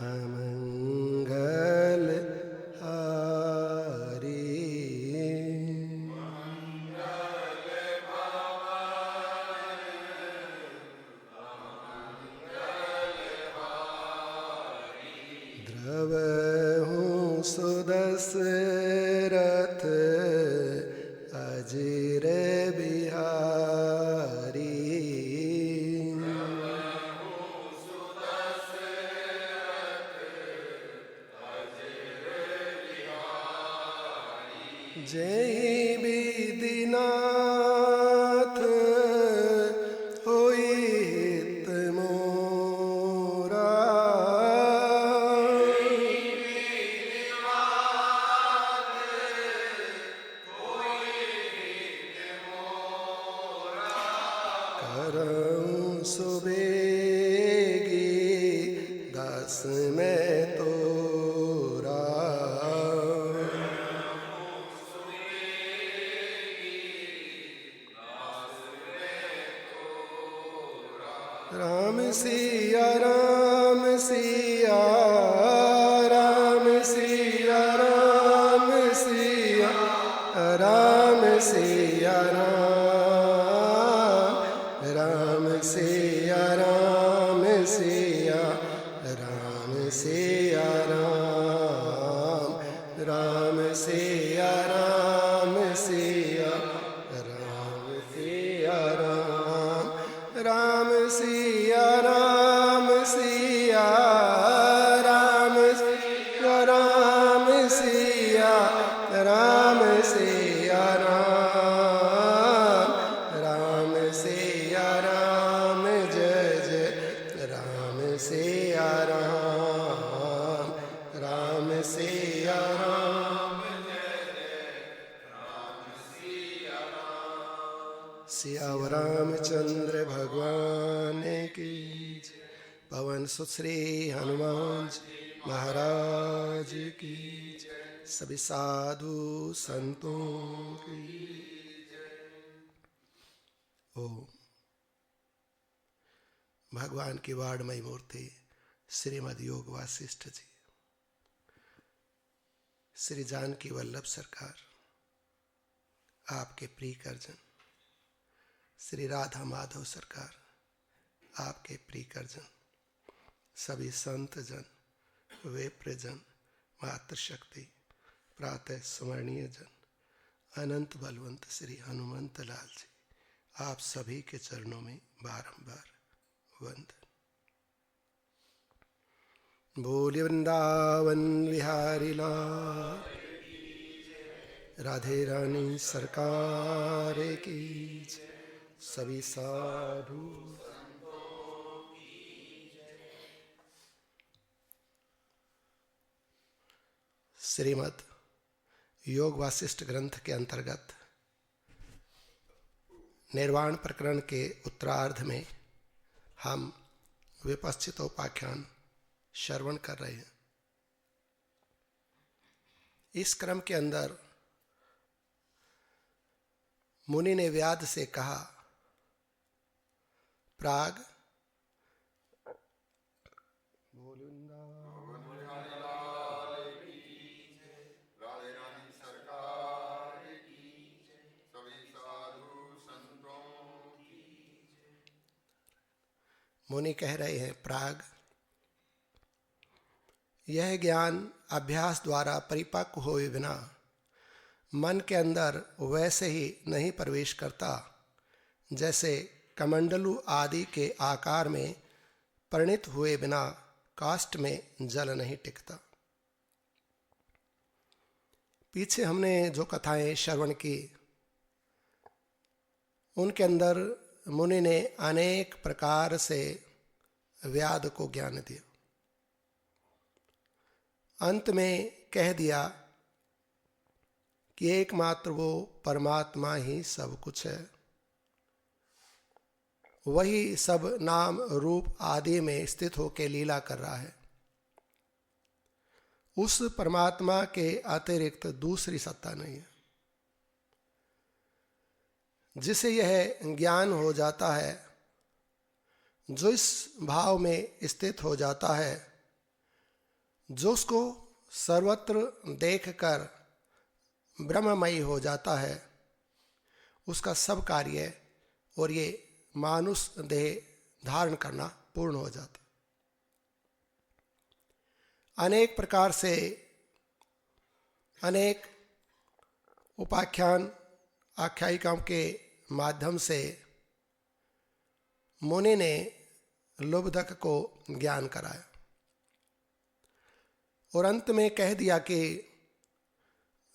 अमंगल हारी द्रवहूँ सुदशरथ अजिर बिहारी जय विधिनाथ होई हित मोरा करऊं सुबेगी दास में तोरा राम सिया राम सिया राम सिया राम सिया राम सिया राम राम सिया राम सिया राम सिया राम राम सिया राम सिया राम सिया राम राम सिया राम सिया राम सिया राम सिया राम सिया राम राम सिया राम जय जय राम सिया राम राम सिया राम सियावर रामचंद्र भगवान की जय। पवन सुत श्री हनुमान जी महाराज की जय। सभी साधु संतों की जय। ओम भगवान की वाणमयी मूर्ति श्रीमद् योग वासिष्ठ जी, श्री जानकी वल्लभ सरकार, आपके प्रिय करजन श्री राधा माधव सरकार, आपके प्रिय करजन, सभी संत जन, विप्रजन, मातृशक्ति, प्रातः स्मरणीय जन, अनंत बलवंत श्री हनुमंत लाल जी, आप सभी के चरणों में बारंबार वंदन। बोलिए वृंदावन विहारी लाल, राधे रानी सरकार की जय। सभी साधु श्रीमद् योग वासिष्ठ ग्रंथ के अंतर्गत निर्वाण प्रकरण के उत्तरार्ध में हम विपश्चितोपाख्यान श्रवण कर रहे हैं। इस क्रम के अंदर मुनि ने व्याध से कहा, प्राग मुनि कह रहे हैं, प्राग यह ज्ञान अभ्यास द्वारा परिपक्व हुए बिना मन के अंदर वैसे ही नहीं प्रवेश करता जैसे कमंडलू आदि के आकार में परिणित हुए बिना काष्ठ में जल नहीं टिकता। पीछे हमने जो कथाएं श्रवण की उनके अंदर मुनि ने अनेक प्रकार से व्याध को ज्ञान दिया। अंत में कह दिया कि एकमात्र वो परमात्मा ही सब कुछ है, वही सब नाम रूप आदि में स्थित होकर लीला कर रहा है। उस परमात्मा के अतिरिक्त दूसरी सत्ता नहीं है। जिसे यह ज्ञान हो जाता है जो इस भाव में स्थित हो जाता है, जो उसको सर्वत्र देखकर ब्रह्ममयी हो जाता है, उसका सब कार्य और ये मानुष देह धारण करना पूर्ण हो जाता है। अनेक प्रकार से अनेक उपाख्यान आख्यायिकाओं के माध्यम से मुनि ने लुब्धक को ज्ञान कराया और अंत में कह दिया कि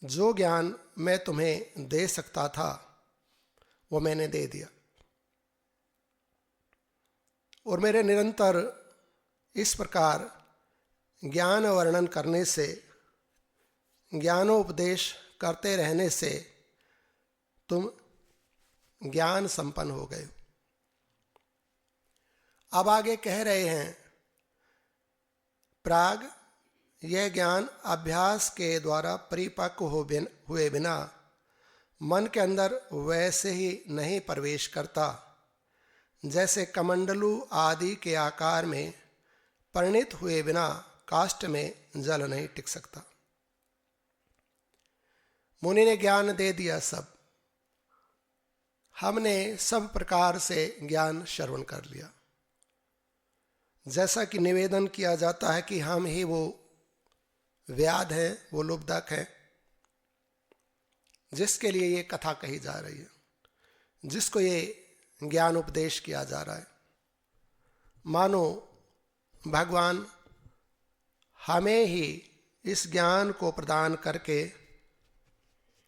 जो ज्ञान मैं तुम्हें दे सकता था वो मैंने दे दिया, और मेरे निरंतर इस प्रकार ज्ञान वर्णन करने से, ज्ञानोपदेश करते रहने से तुम ज्ञान संपन्न हो गए। अब आगे कह रहे हैं, प्राग यह ज्ञान अभ्यास के द्वारा परिपक्व हुए बिना मन के अंदर वैसे ही नहीं प्रवेश करता जैसे कमंडलू आदि के आकार में परिणित हुए बिना काष्ठ में जल नहीं टिक सकता। मुनि ने ज्ञान दे दिया सब, हमने सब प्रकार से ज्ञान श्रवण कर लिया। जैसा कि निवेदन किया जाता है कि हम ही वो व्याध हैं, वो लुब्धक हैं जिसके लिए ये कथा कही जा रही है, जिसको ये ज्ञान उपदेश किया जा रहा है। मानो भगवान हमें ही इस ज्ञान को प्रदान करके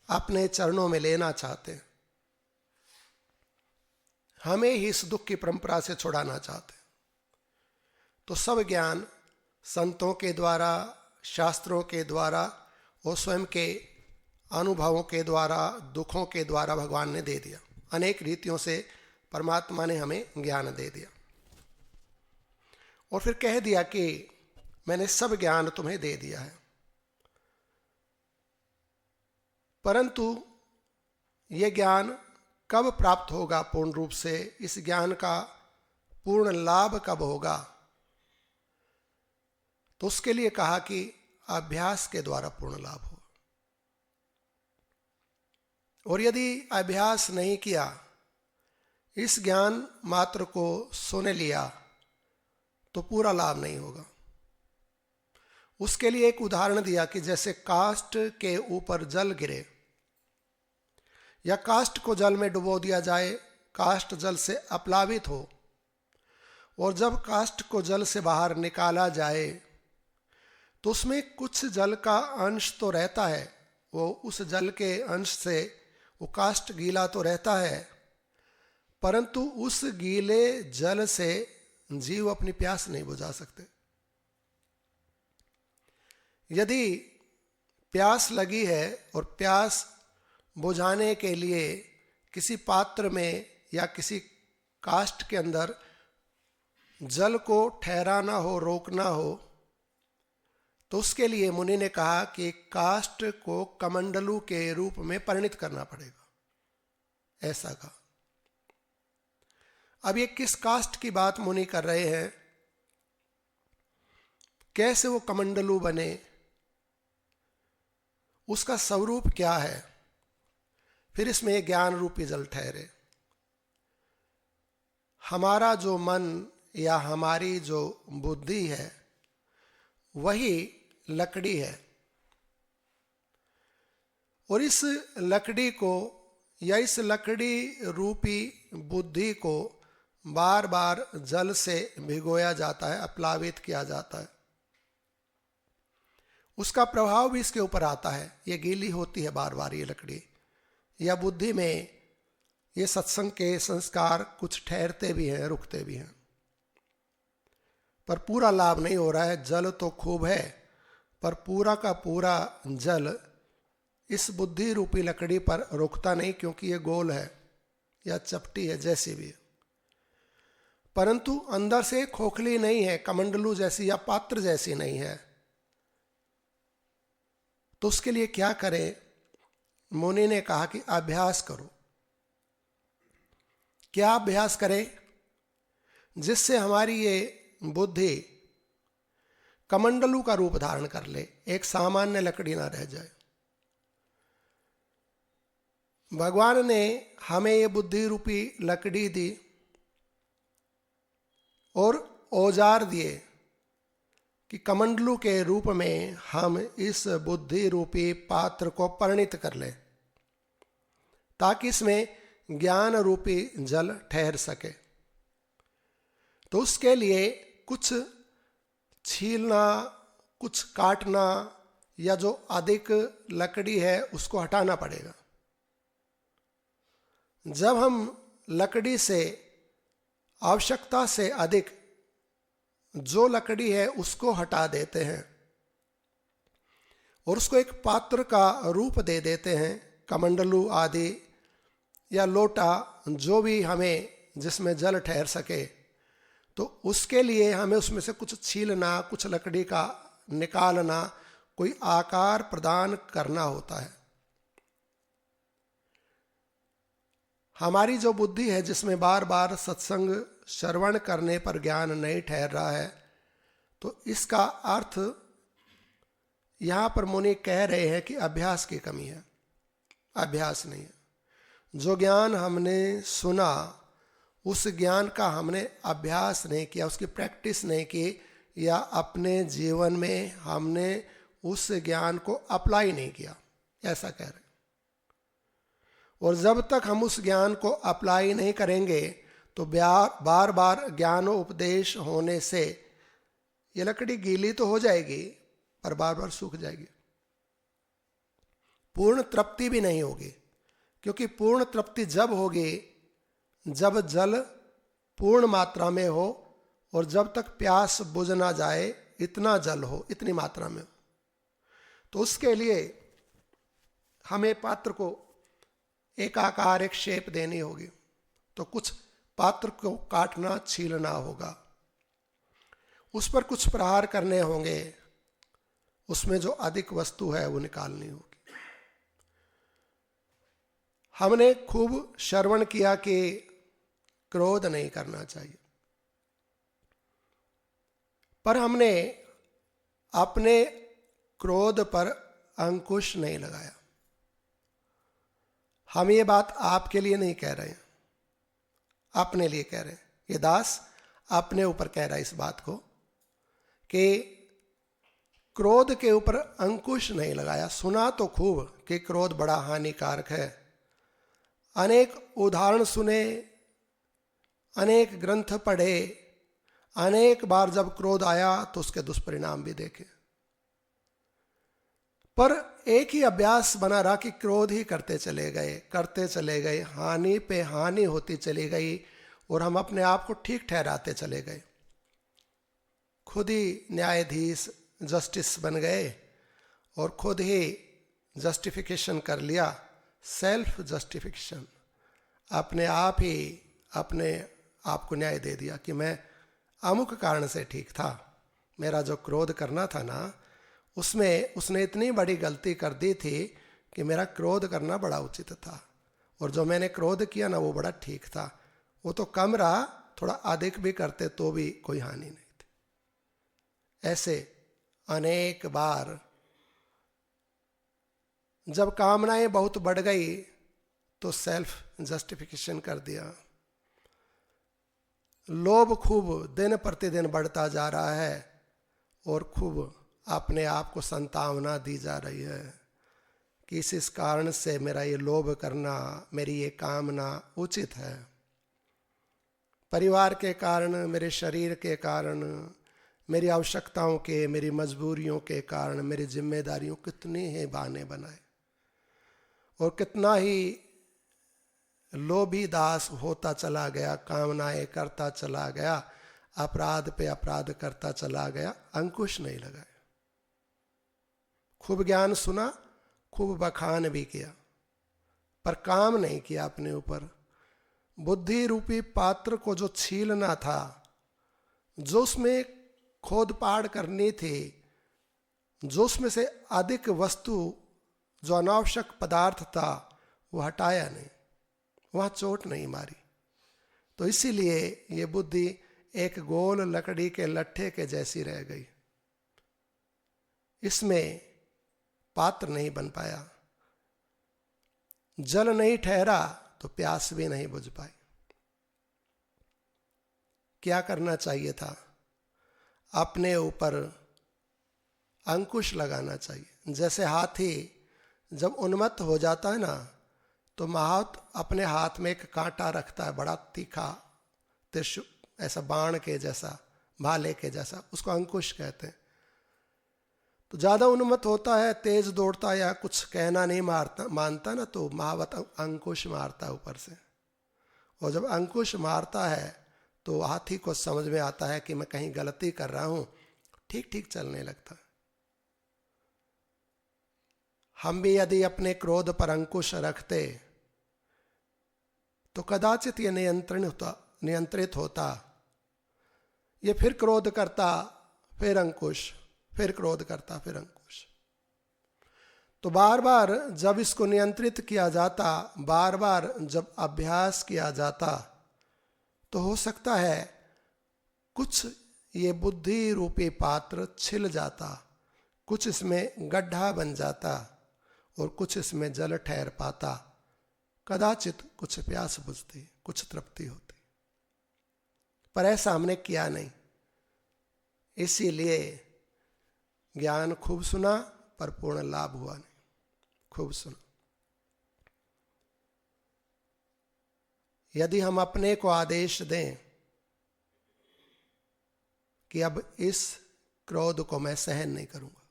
अपने चरणों में लेना चाहते हैं, हमें ही इस दुख की परंपरा से छुड़ाना चाहते हैं। तो सब ज्ञान संतों के द्वारा, शास्त्रों के द्वारा और स्वयं के अनुभवों के द्वारा, दुखों के द्वारा भगवान ने दे दिया। अनेक रीतियों से परमात्मा ने हमें ज्ञान दे दिया और फिर कह दिया कि मैंने सब ज्ञान तुम्हें दे दिया है, परंतु यह ज्ञान कब प्राप्त होगा पूर्ण रूप से, इस ज्ञान का पूर्ण लाभ कब होगा? तो उसके लिए कहा कि अभ्यास के द्वारा पूर्ण लाभ हो। और यदि अभ्यास नहीं किया, इस ज्ञान मात्र को सुन लिया, तो पूरा लाभ नहीं होगा। उसके लिए एक उदाहरण दिया कि जैसे काष्ठ के ऊपर जल गिरे या काष्ठ को जल में डुबो दिया जाए, काष्ठ जल से अप्लावित हो, और जब काष्ठ को जल से बाहर निकाला जाए तो उसमें कुछ जल का अंश तो रहता है, वो उस जल के अंश से वो काष्ठ गीला तो रहता है, परंतु उस गीले जल से जीव अपनी प्यास नहीं बुझा सकते। यदि प्यास लगी है और प्यास बुझाने के लिए किसी पात्र में या किसी काष्ठ के अंदर जल को ठहराना हो, रोकना हो, तो उसके लिए मुनि ने कहा कि काष्ठ को कमंडलू के रूप में परिणित करना पड़ेगा, ऐसा कहा। अब ये किस काष्ठ की बात मुनि कर रहे हैं, कैसे वो कमंडलू बने, उसका स्वरूप क्या है, फिर इसमें ज्ञान रूपी जल ठहरे। हमारा जो मन या हमारी जो बुद्धि है वही लकड़ी है, और इस लकड़ी को या इस लकड़ी रूपी बुद्धि को बार बार जल से भिगोया जाता है, अप्लावित किया जाता है। उसका प्रभाव भी इसके ऊपर आता है, ये गीली होती है बार बार ये लकड़ी, या बुद्धि में ये सत्संग के संस्कार कुछ ठहरते भी हैं, रुकते भी हैं, पर पूरा लाभ नहीं हो रहा है। जल तो खूब है, पर पूरा का पूरा जल इस बुद्धि रूपी लकड़ी पर रुकता नहीं, क्योंकि ये गोल है या चपटी है, जैसी भी है, परंतु अंदर से खोखली नहीं है, कमंडलू जैसी या पात्र जैसी नहीं है। तो उसके लिए क्या करें? मुनि ने कहा कि अभ्यास करो। क्या अभ्यास करें? जिससे हमारी ये बुद्धि कमंडलू का रूप धारण कर ले, एक सामान्य लकड़ी ना रह जाए। भगवान ने हमें ये बुद्धि रूपी लकड़ी दी और औजार दिए कि कमंडलू के रूप में हम इस बुद्धि रूपी पात्र को परिणित कर लें, ताकि इसमें ज्ञान रूपी जल ठहर सके। तो उसके लिए कुछ छीलना, कुछ काटना, या जो अधिक लकड़ी है उसको हटाना पड़ेगा। जब हम लकड़ी से आवश्यकता से अधिक जो लकड़ी है उसको हटा देते हैं और उसको एक पात्र का रूप दे देते हैं, कमंडलू आदि या लोटा, जो भी हमें जिसमें जल ठहर सके, तो उसके लिए हमें उसमें से कुछ छीलना, कुछ लकड़ी का निकालना, कोई आकार प्रदान करना होता है। हमारी जो बुद्धि है, जिसमें बार बार सत्संग श्रवण करने पर ज्ञान नहीं ठहर रहा है, तो इसका अर्थ यहाँ पर मुनि कह रहे हैं कि अभ्यास की कमी है, अभ्यास नहीं है। जो ज्ञान हमने सुना, उस ज्ञान का हमने अभ्यास नहीं किया, उसकी प्रैक्टिस नहीं की, या अपने जीवन में हमने उस ज्ञान को अप्लाई नहीं किया, ऐसा कह रहे। और जब तक हम उस ज्ञान को अप्लाई नहीं करेंगे तो बार बार ज्ञानोपदेश होने से ये लकड़ी गीली तो हो जाएगी पर बार बार सूख जाएगी, पूर्ण तृप्ति भी नहीं होगी। क्योंकि पूर्ण तृप्ति जब होगी जब जल पूर्ण मात्रा में हो और जब तक प्यास बुझ ना जाए, इतना जल हो, इतनी मात्रा में हो। तो उसके लिए हमें पात्र को एक आकार, एक शेप देनी होगी। तो कुछ पात्र को काटना, छीलना होगा, उस पर कुछ प्रहार करने होंगे, उसमें जो अधिक वस्तु है वो निकालनी होगी। हमने खूब श्रवण किया कि क्रोध नहीं करना चाहिए, पर हमने अपने क्रोध पर अंकुश नहीं लगाया। हम ये बात आपके लिए नहीं कह रहे हैं, अपने लिए कह रहे हैं। ये दास अपने ऊपर कह रहा है इस बात को कि क्रोध के ऊपर अंकुश नहीं लगाया। सुना तो खूब कि क्रोध बड़ा हानिकारक है, अनेक उदाहरण सुने, अनेक ग्रंथ पढ़े, अनेक बार जब क्रोध आया तो उसके दुष्परिणाम भी देखे, पर एक ही अभ्यास बना रहा कि क्रोध ही करते चले गए, हानि पे हानि होती चली गई और हम अपने आप को ठीक ठहराते चले गए। खुद ही न्यायाधीश, जस्टिस बन गए और खुद ही जस्टिफिकेशन कर लिया, सेल्फ जस्टिफिकेशन। अपने आप ही अपने आप को न्याय दे दिया कि मैं अमुक कारण से ठीक था, मेरा जो क्रोध करना था ना, उसमें उसने इतनी बड़ी गलती कर दी थी कि मेरा क्रोध करना बड़ा उचित था, और जो मैंने क्रोध किया ना वो बड़ा ठीक था। वो तो कम रहा, थोड़ा अधिक भी करते तो भी कोई हानि नहीं थी। ऐसे अनेक बार जब कामनाएं बहुत बढ़ गई तो सेल्फ जस्टिफिकेशन कर दिया। लोभ खूब दिन प्रतिदिन बढ़ता जा रहा है और खूब अपने आप को संतावना दी जा रही है कि इस कारण से मेरा ये लोभ करना, मेरी ये कामना उचित है। परिवार के कारण, मेरे शरीर के कारण, मेरी आवश्यकताओं के, मेरी मजबूरियों के कारण, मेरी जिम्मेदारियों, कितने ही बहाने बनाए और कितना ही लोभी दास होता चला गया, कामनाएं करता चला गया, अपराध पे अपराध करता चला गया, अंकुश नहीं लगाया। खूब ज्ञान सुना, खूब बखान भी किया, पर काम नहीं किया अपने ऊपर। बुद्धि रूपी पात्र को जो छीलना था, जो उसमें खोद पाड़ करनी थी, जो उसमें से अधिक वस्तु, जो अनावश्यक पदार्थ था, वो हटाया नहीं, वहाँ चोट नहीं मारी। तो इसीलिए ये बुद्धि एक गोल लकड़ी के लट्ठे के जैसी रह गई। इसमें पात्र नहीं बन पाया, जल नहीं ठहरा तो प्यास भी नहीं बुझ पाई। क्या करना चाहिए था? अपने ऊपर अंकुश लगाना चाहिए। जैसे हाथी जब उन्मत्त हो जाता है ना, तो महावत अपने हाथ में एक कांटा रखता है, बड़ा तीखा त्रिशूल, ऐसा बाण के जैसा, भाले के जैसा, उसको अंकुश कहते हैं। तो ज्यादा उन्मत्त होता है, तेज दौड़ता है या कुछ कहना नहीं मानता ना, तो महावत अंकुश मारता है ऊपर से। और जब अंकुश मारता है तो हाथी को समझ में आता है कि मैं कहीं गलती कर रहा हूं, ठीक ठीक चलने लगता है। हम भी यदि अपने क्रोध पर अंकुश रखते तो कदाचित ये नियंत्रित होता। ये फिर क्रोध करता, फिर अंकुश, फिर क्रोध करता, फिर अंकुश। तो बार बार जब इसको नियंत्रित किया जाता, बार बार जब अभ्यास किया जाता, तो हो सकता है कुछ ये बुद्धि रूपी पात्र छिल जाता, कुछ इसमें गड्ढा बन जाता और कुछ इसमें जल ठहर पाता। कदाचित कुछ प्यास बुझती, कुछ तृप्ति होती, पर ऐसा हमने किया नहीं। इसीलिए ज्ञान खूब सुना पर पूर्ण लाभ हुआ नहीं। खूब सुना। यदि हम अपने को आदेश दें कि अब इस क्रोध को मैं सहन नहीं करूंगा,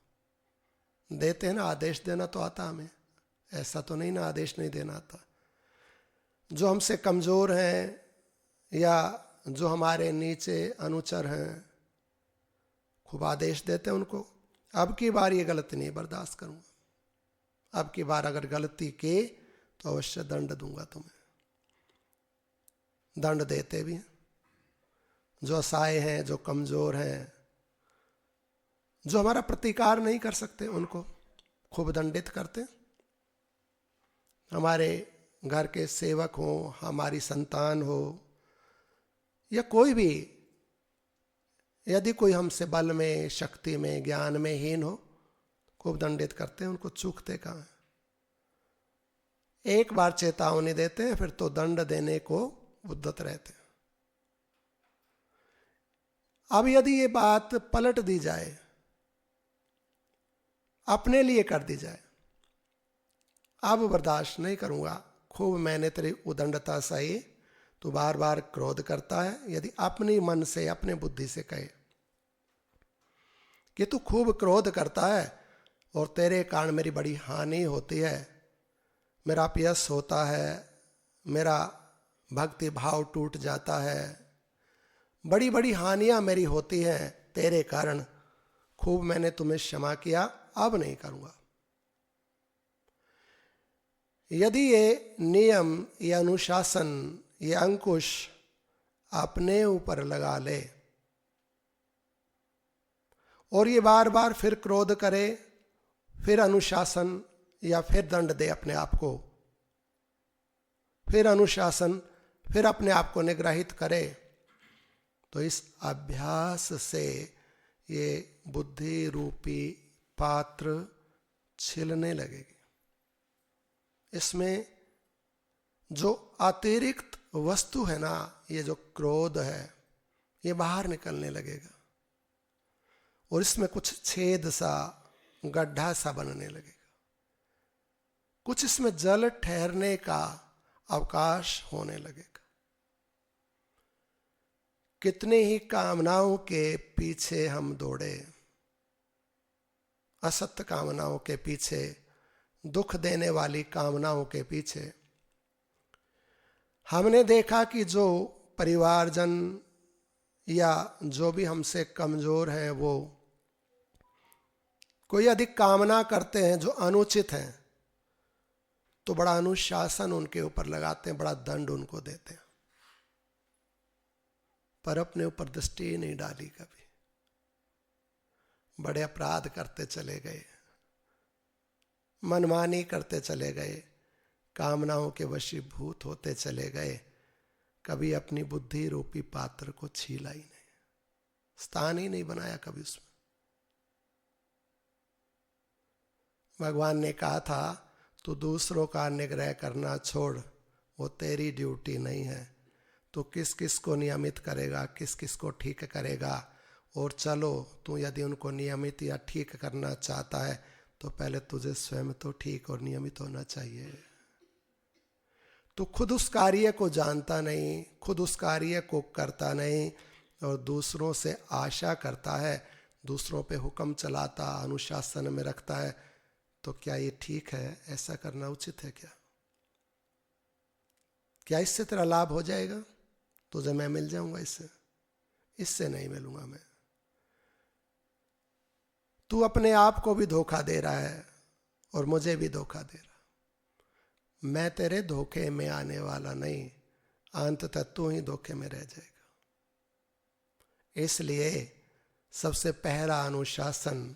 देते हैं ना, आदेश देना तो आता हमें, ऐसा तो नहीं ना आदेश नहीं देना आता। जो हमसे कमजोर हैं या जो हमारे नीचे अनुचर हैं, खूब आदेश देते हैं उनको, अब की बार ये गलती नहीं बर्दाश्त करूंगा, अब की बार अगर गलती की तो अवश्य दंड दूंगा तुम्हें। दंड देते भी हैं। जो असहाय हैं, जो कमजोर हैं, जो हमारा प्रतिकार नहीं कर सकते, उनको खूब दंडित करते। हमारे घर के सेवक हो, हमारी संतान हो, या कोई भी, यदि कोई हमसे बल में, शक्ति में, ज्ञान में हीन हो, खूब दंडित करते हैं, उनको चूकते कहाँ हैं। एक बार चेतावनी देते हैं, फिर तो दंड देने को उद्यत रहते हैं। अब यदि ये बात पलट दी जाए, अपने लिए कर दी जाए, अब बर्दाश्त नहीं करूंगा, खूब मैंने तेरी उदंडता सही, तू बार बार क्रोध करता है। यदि अपनी मन से, अपने बुद्धि से कहे कि तू खूब क्रोध करता है और तेरे कारण मेरी बड़ी हानि होती है, मेरा अपयश होता है, मेरा भक्ति भाव टूट जाता है, बड़ी बड़ी हानियां मेरी होती हैं तेरे कारण, खूब मैंने तुम्हें क्षमा किया, अब नहीं करूंगा। यदि ये नियम, ये अनुशासन, ये अंकुश अपने ऊपर लगा ले और ये बार बार फिर क्रोध करे, फिर अनुशासन या फिर दंड दे अपने आप को, फिर अनुशासन, फिर अपने आप को निग्रहित करे, तो इस अभ्यास से ये बुद्धि रूपी पात्र छिलने लगेगी। इसमें जो अतिरिक्त वस्तु है ना, ये जो क्रोध है, ये बाहर निकलने लगेगा और इसमें कुछ छेद सा, गड्ढा सा बनने लगेगा, कुछ इसमें जल ठहरने का अवकाश होने लगेगा। कितने ही कामनाओं के पीछे हम दौड़े, असत्य कामनाओं के पीछे, दुख देने वाली कामनाओं के पीछे। हमने देखा कि जो परिवारजन या जो भी हमसे कमजोर हैं, वो कोई अधिक कामना करते हैं जो अनुचित हैं, तो बड़ा अनुशासन उनके ऊपर लगाते हैं, बड़ा दंड उनको देते हैं, पर अपने ऊपर दृष्टि नहीं डाली कभी। बड़े अपराध करते चले गए, मनमानी करते चले गए, कामनाओं के वशीभूत होते चले गए, कभी अपनी बुद्धि रूपी पात्र को छीला ही नहीं। स्थान ही नहीं बनाया कभी उसमें। भगवान ने कहा था तू दूसरों का निग्रह करना छोड़, वो तेरी ड्यूटी नहीं है। तू किस किस को नियमित करेगा, किस किस को ठीक करेगा। और चलो तू यदि उनको नियमित या ठीक करना चाहता है तो पहले तुझे स्वयं तो ठीक और नियमित होना चाहिए। तू खुद उस कार्य को जानता नहीं, खुद उस कार्य को करता नहीं और दूसरों से आशा करता है, दूसरों पे हुक्म चलाता, अनुशासन में रखता है, तो क्या ये ठीक है? ऐसा करना उचित है क्या? क्या इससे तेरा लाभ हो जाएगा? तुझे मैं मिल जाऊंगा इससे? इससे नहीं मिलूंगा मैं। तू अपने आप को भी धोखा दे रहा है और मुझे भी धोखा दे रहा। मैं तेरे धोखे में आने वाला नहीं, अंततः तू ही धोखे में रह जाएगा। इसलिए सबसे पहला अनुशासन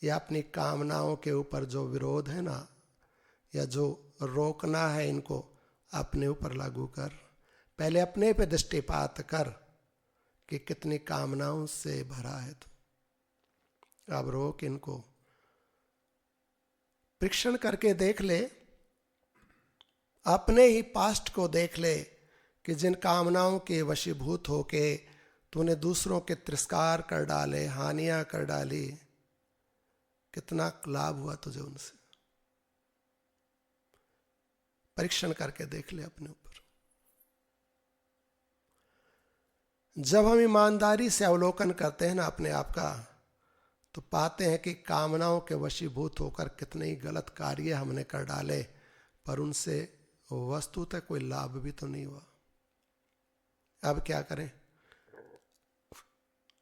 या अपनी कामनाओं के ऊपर जो विरोध है ना, या जो रोकना है, इनको अपने ऊपर लागू कर। पहले अपने पे दृष्टिपात कर कि कितनी कामनाओं से भरा है तू। अब रोक इनको, परीक्षण करके देख ले, अपने ही पास्ट को देख ले कि जिन कामनाओं के वशीभूत होके तूने दूसरों के तिरस्कार कर डाले, हानियां कर डाली, कितना लाभ हुआ तुझे उनसे। परीक्षण करके देख ले अपने ऊपर। जब हम ईमानदारी से अवलोकन करते हैं ना अपने आप का, तो पाते हैं कि कामनाओं के वशीभूत होकर कितने ही गलत कार्य हमने कर डाले, पर उनसे वस्तुतः कोई लाभ भी तो नहीं हुआ। अब क्या करें?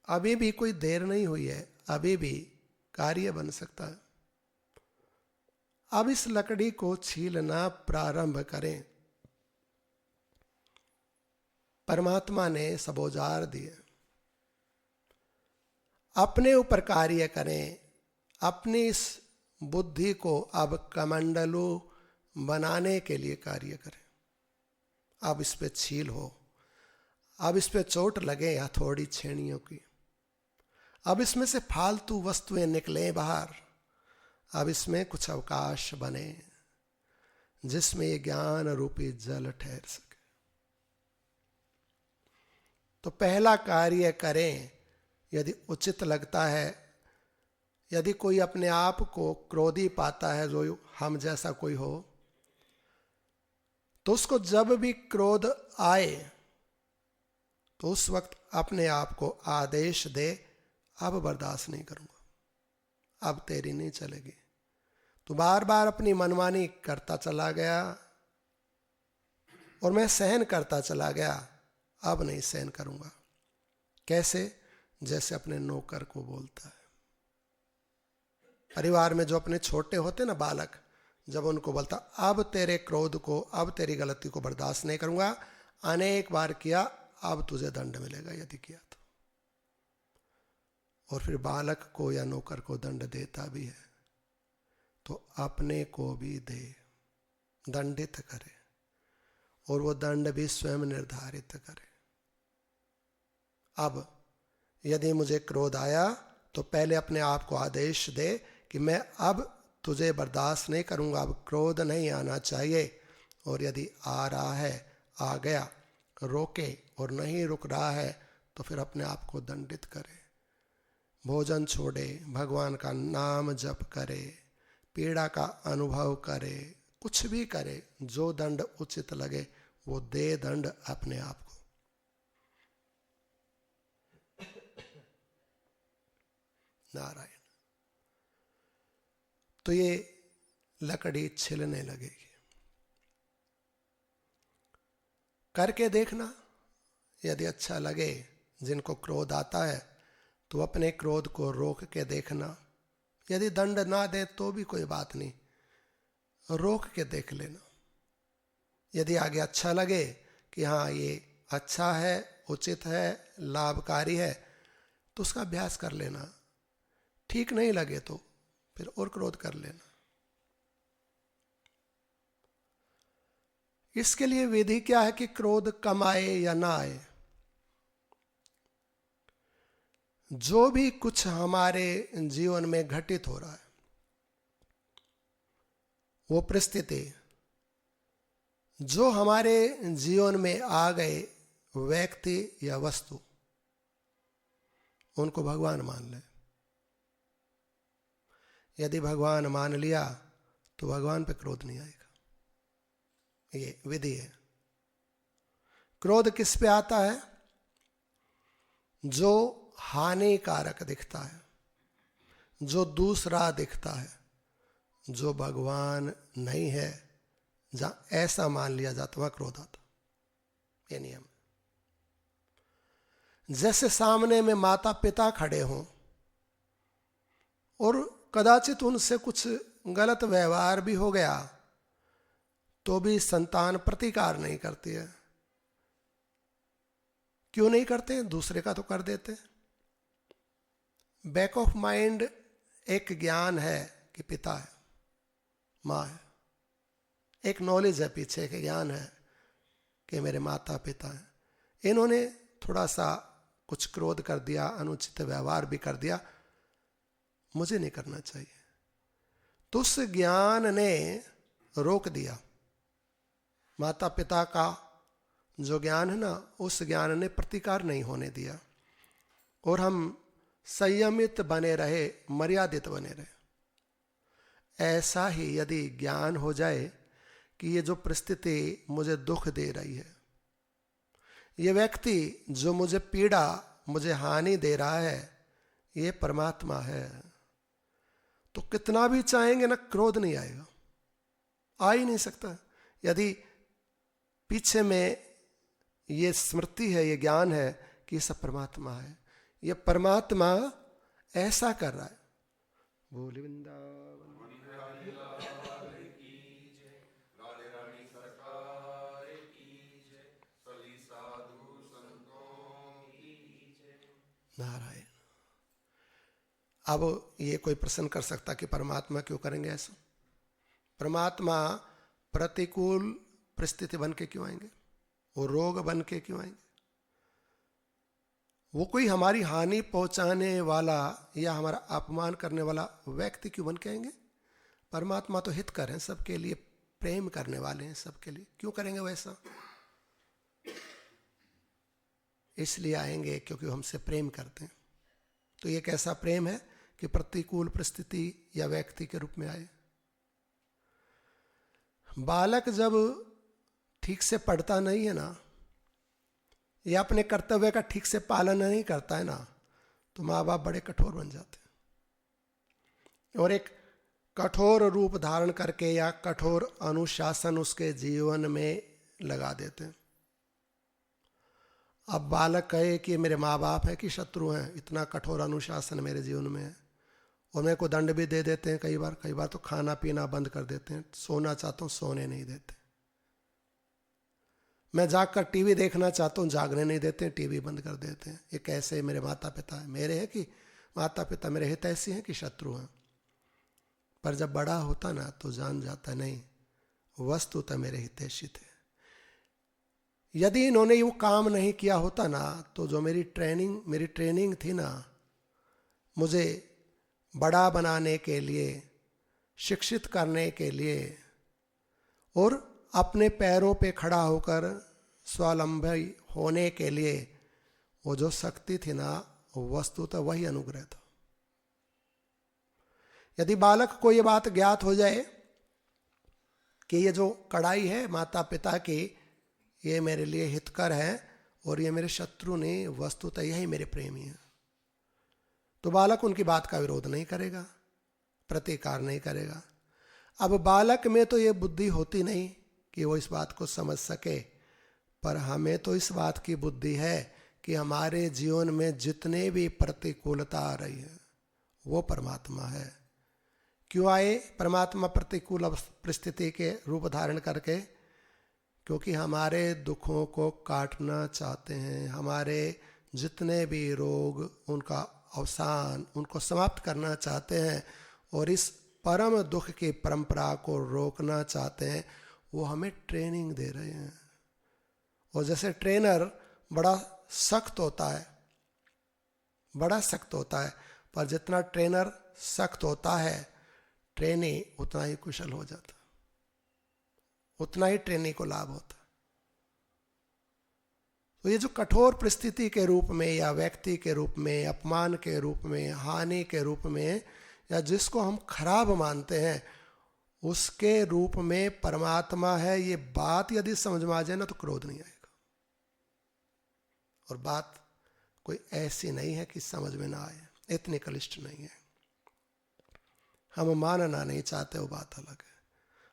अभी भी कोई देर नहीं हुई है, अभी भी कार्य बन सकता है। अब इस लकड़ी को छीलना प्रारंभ करें। परमात्मा ने सब औजार दिए, अपने ऊपर कार्य करें। अपनी इस बुद्धि को अब कमंडलू बनाने के लिए कार्य करें। अब इस पे छील हो, अब इस पे चोट लगे या थोड़ी छेड़ियों की, अब इसमें से फालतू वस्तुएं निकलें बाहर, अब इसमें कुछ अवकाश बने जिसमें ये ज्ञान रूपी जल ठहर सके। तो पहला कार्य करें। यदि उचित लगता है, यदि कोई अपने आप को क्रोधी पाता है, जो हम जैसा कोई हो, तो उसको जब भी क्रोध आए तो उस वक्त अपने आप को आदेश दे, अब बर्दाश्त नहीं करूंगा, अब तेरी नहीं चलेगी। तो बार बार अपनी मनमानी करता चला गया और मैं सहन करता चला गया, अब नहीं सहन करूंगा। कैसे? जैसे अपने नौकर को बोलता है। परिवार में जो अपने छोटे होते ना बालक, जब उनको बोलता अब तेरे क्रोध को, अब तेरी गलती को बर्दाश्त नहीं करूंगा, अनेक बार किया, अब तुझे दंड मिलेगा यदि किया तो। और फिर बालक को या नौकर को दंड देता भी है तो अपने को भी दे, दंडित करे, और वो दंड भी स्वयं निर्धारित करे। अब यदि मुझे क्रोध आया तो पहले अपने आप को आदेश दे कि मैं अब तुझे बर्दाश्त नहीं करूंगा, अब क्रोध नहीं आना चाहिए। और यदि आ रहा है, आ गया, रोके, और नहीं रुक रहा है तो फिर अपने आप को दंडित करे। भोजन छोड़े, भगवान का नाम जप करे, पीड़ा का अनुभव करे, कुछ भी करे, जो दंड उचित लगे वो दे दंड अपने आप को। नारायण। तो ये लकड़ी छिलने लगेगी। करके देखना, यदि अच्छा लगे। जिनको क्रोध आता है तो अपने क्रोध को रोक के देखना। यदि दंड ना दे तो भी कोई बात नहीं, रोक के देख लेना। यदि आगे अच्छा लगे कि हाँ ये अच्छा है, उचित है, लाभकारी है, तो उसका अभ्यास कर लेना। ठीक नहीं लगे तो फिर और क्रोध कर लेना। इसके लिए विधि क्या है कि क्रोध कम आए या ना आए। जो भी कुछ हमारे जीवन में घटित हो रहा है, वो परिस्थिति, जो हमारे जीवन में आ गए व्यक्ति या वस्तु, उनको भगवान मान ले। यदि भगवान मान लिया तो भगवान पे क्रोध नहीं आएगा। ये विधि है। क्रोध किस पे आता है? जो हानिकारक दिखता है, जो दूसरा दिखता है, जो भगवान नहीं है, जहां ऐसा मान लिया जाता वहां क्रोध आता। ये नियम। जैसे सामने में माता पिता खड़े हों और कदाचित उनसे कुछ गलत व्यवहार भी हो गया तो भी संतान प्रतिकार नहीं करती है। क्यों नहीं करते? दूसरे का तो कर देते। बैक ऑफ माइंड एक ज्ञान है कि पिता है, माँ है, एक नॉलेज है, पीछे एक ज्ञान है कि मेरे माता पिता हैं। इन्होंने थोड़ा सा कुछ क्रोध कर दिया, अनुचित व्यवहार भी कर दिया, मुझे नहीं करना चाहिए। तो उस ज्ञान ने रोक दिया। माता पिता का जो ज्ञान है ना, उस ज्ञान ने प्रतिकार नहीं होने दिया और हम संयमित बने रहे, मर्यादित बने रहे। ऐसा ही यदि ज्ञान हो जाए कि ये जो परिस्थिति मुझे दुख दे रही है, ये व्यक्ति जो मुझे पीड़ा, मुझे हानि दे रहा है, ये परमात्मा है, तो कितना भी चाहेंगे ना, क्रोध नहीं आएगा, आ ही नहीं सकता। यदि पीछे में ये स्मृति है, ये ज्ञान है कि सब परमात्मा है, ये परमात्मा ऐसा कर रहा है। बोले वृंदावन नारायण। अब ये कोई प्रश्न कर सकता कि परमात्मा क्यों करेंगे ऐसा? परमात्मा प्रतिकूल परिस्थिति बन के क्यों आएंगे? वो रोग बन के क्यों आएंगे? वो कोई हमारी हानि पहुंचाने वाला या हमारा अपमान करने वाला व्यक्ति क्यों बन के आएंगे? परमात्मा तो हितकर हैं, सबके लिए प्रेम करने वाले हैं, सबके लिए। क्यों करेंगे वैसा? इसलिए आएंगे क्योंकि हमसे प्रेम करते हैं। तो ये कैसा प्रेम है कि प्रतिकूल परिस्थिति या व्यक्ति के रूप में आए। बालक जब ठीक से पढ़ता नहीं है ना, या अपने कर्तव्य का ठीक से पालन नहीं करता है ना, तो माँ बाप बड़े कठोर बन जाते हैं और एक कठोर रूप धारण करके या कठोर अनुशासन उसके जीवन में लगा देते हैं। अब बालक कहे कि मेरे माँ बाप है कि शत्रु हैं, इतना कठोर अनुशासन मेरे जीवन में है, और मेरे को दंड भी दे देते हैं कई बार तो खाना पीना बंद कर देते हैं, सोना चाहता हूँ सोने नहीं देते, मैं जागकर टीवी देखना चाहता हूँ जागने नहीं देते, टीवी बंद कर देते हैं। ये कैसे मेरे माता पिता है? मेरे हैं कि माता पिता मेरे हितैषी हैं कि शत्रु हैं? पर जब बड़ा होता ना तो जान जाता नहीं, वस्तुतः मेरे हितैषी थे। यदि इन्होंने वो काम नहीं किया होता ना, तो जो मेरी ट्रेनिंग थी ना, मुझे बड़ा बनाने के लिए, शिक्षित करने के लिए और अपने पैरों पे खड़ा होकर स्वावलंबी होने के लिए, वो जो शक्ति थी ना, वस्तुतः वही अनुग्रह था। यदि बालक को ये बात ज्ञात हो जाए कि ये जो कड़ाई है माता पिता की, ये मेरे लिए हितकर है और ये मेरे शत्रु ने, वस्तुतः यही मेरे प्रेमी है, तो बालक उनकी बात का विरोध नहीं करेगा, प्रतिकार नहीं करेगा। अब बालक में तो ये बुद्धि होती नहीं कि वो इस बात को समझ सके, पर हमें तो इस बात की बुद्धि है कि हमारे जीवन में जितने भी प्रतिकूलता आ रही है वो परमात्मा है। क्यों आए परमात्मा प्रतिकूल परिस्थिति के रूप धारण करके? क्योंकि हमारे दुखों को काटना चाहते हैं, हमारे जितने भी रोग उनका अवसान, उनको समाप्त करना चाहते हैं और इस परम दुख की परंपरा को रोकना चाहते हैं। वो हमें ट्रेनिंग दे रहे हैं। और जैसे ट्रेनर बड़ा सख्त होता है, बड़ा सख्त होता है, पर जितना ट्रेनर सख्त होता है ट्रेनी उतना ही कुशल हो जाता, उतना ही ट्रेनी को लाभ होता। तो ये जो कठोर परिस्थिति के रूप में या व्यक्ति के रूप में, अपमान के रूप में, हानि के रूप में, या जिसको हम खराब मानते हैं उसके रूप में परमात्मा है, ये बात यदि समझ में आ जाए ना तो क्रोध नहीं आएगा। और बात कोई ऐसी नहीं है कि समझ में ना आए, इतनी क्लिष्ट नहीं है। हम मानना नहीं चाहते वो बात अलग है,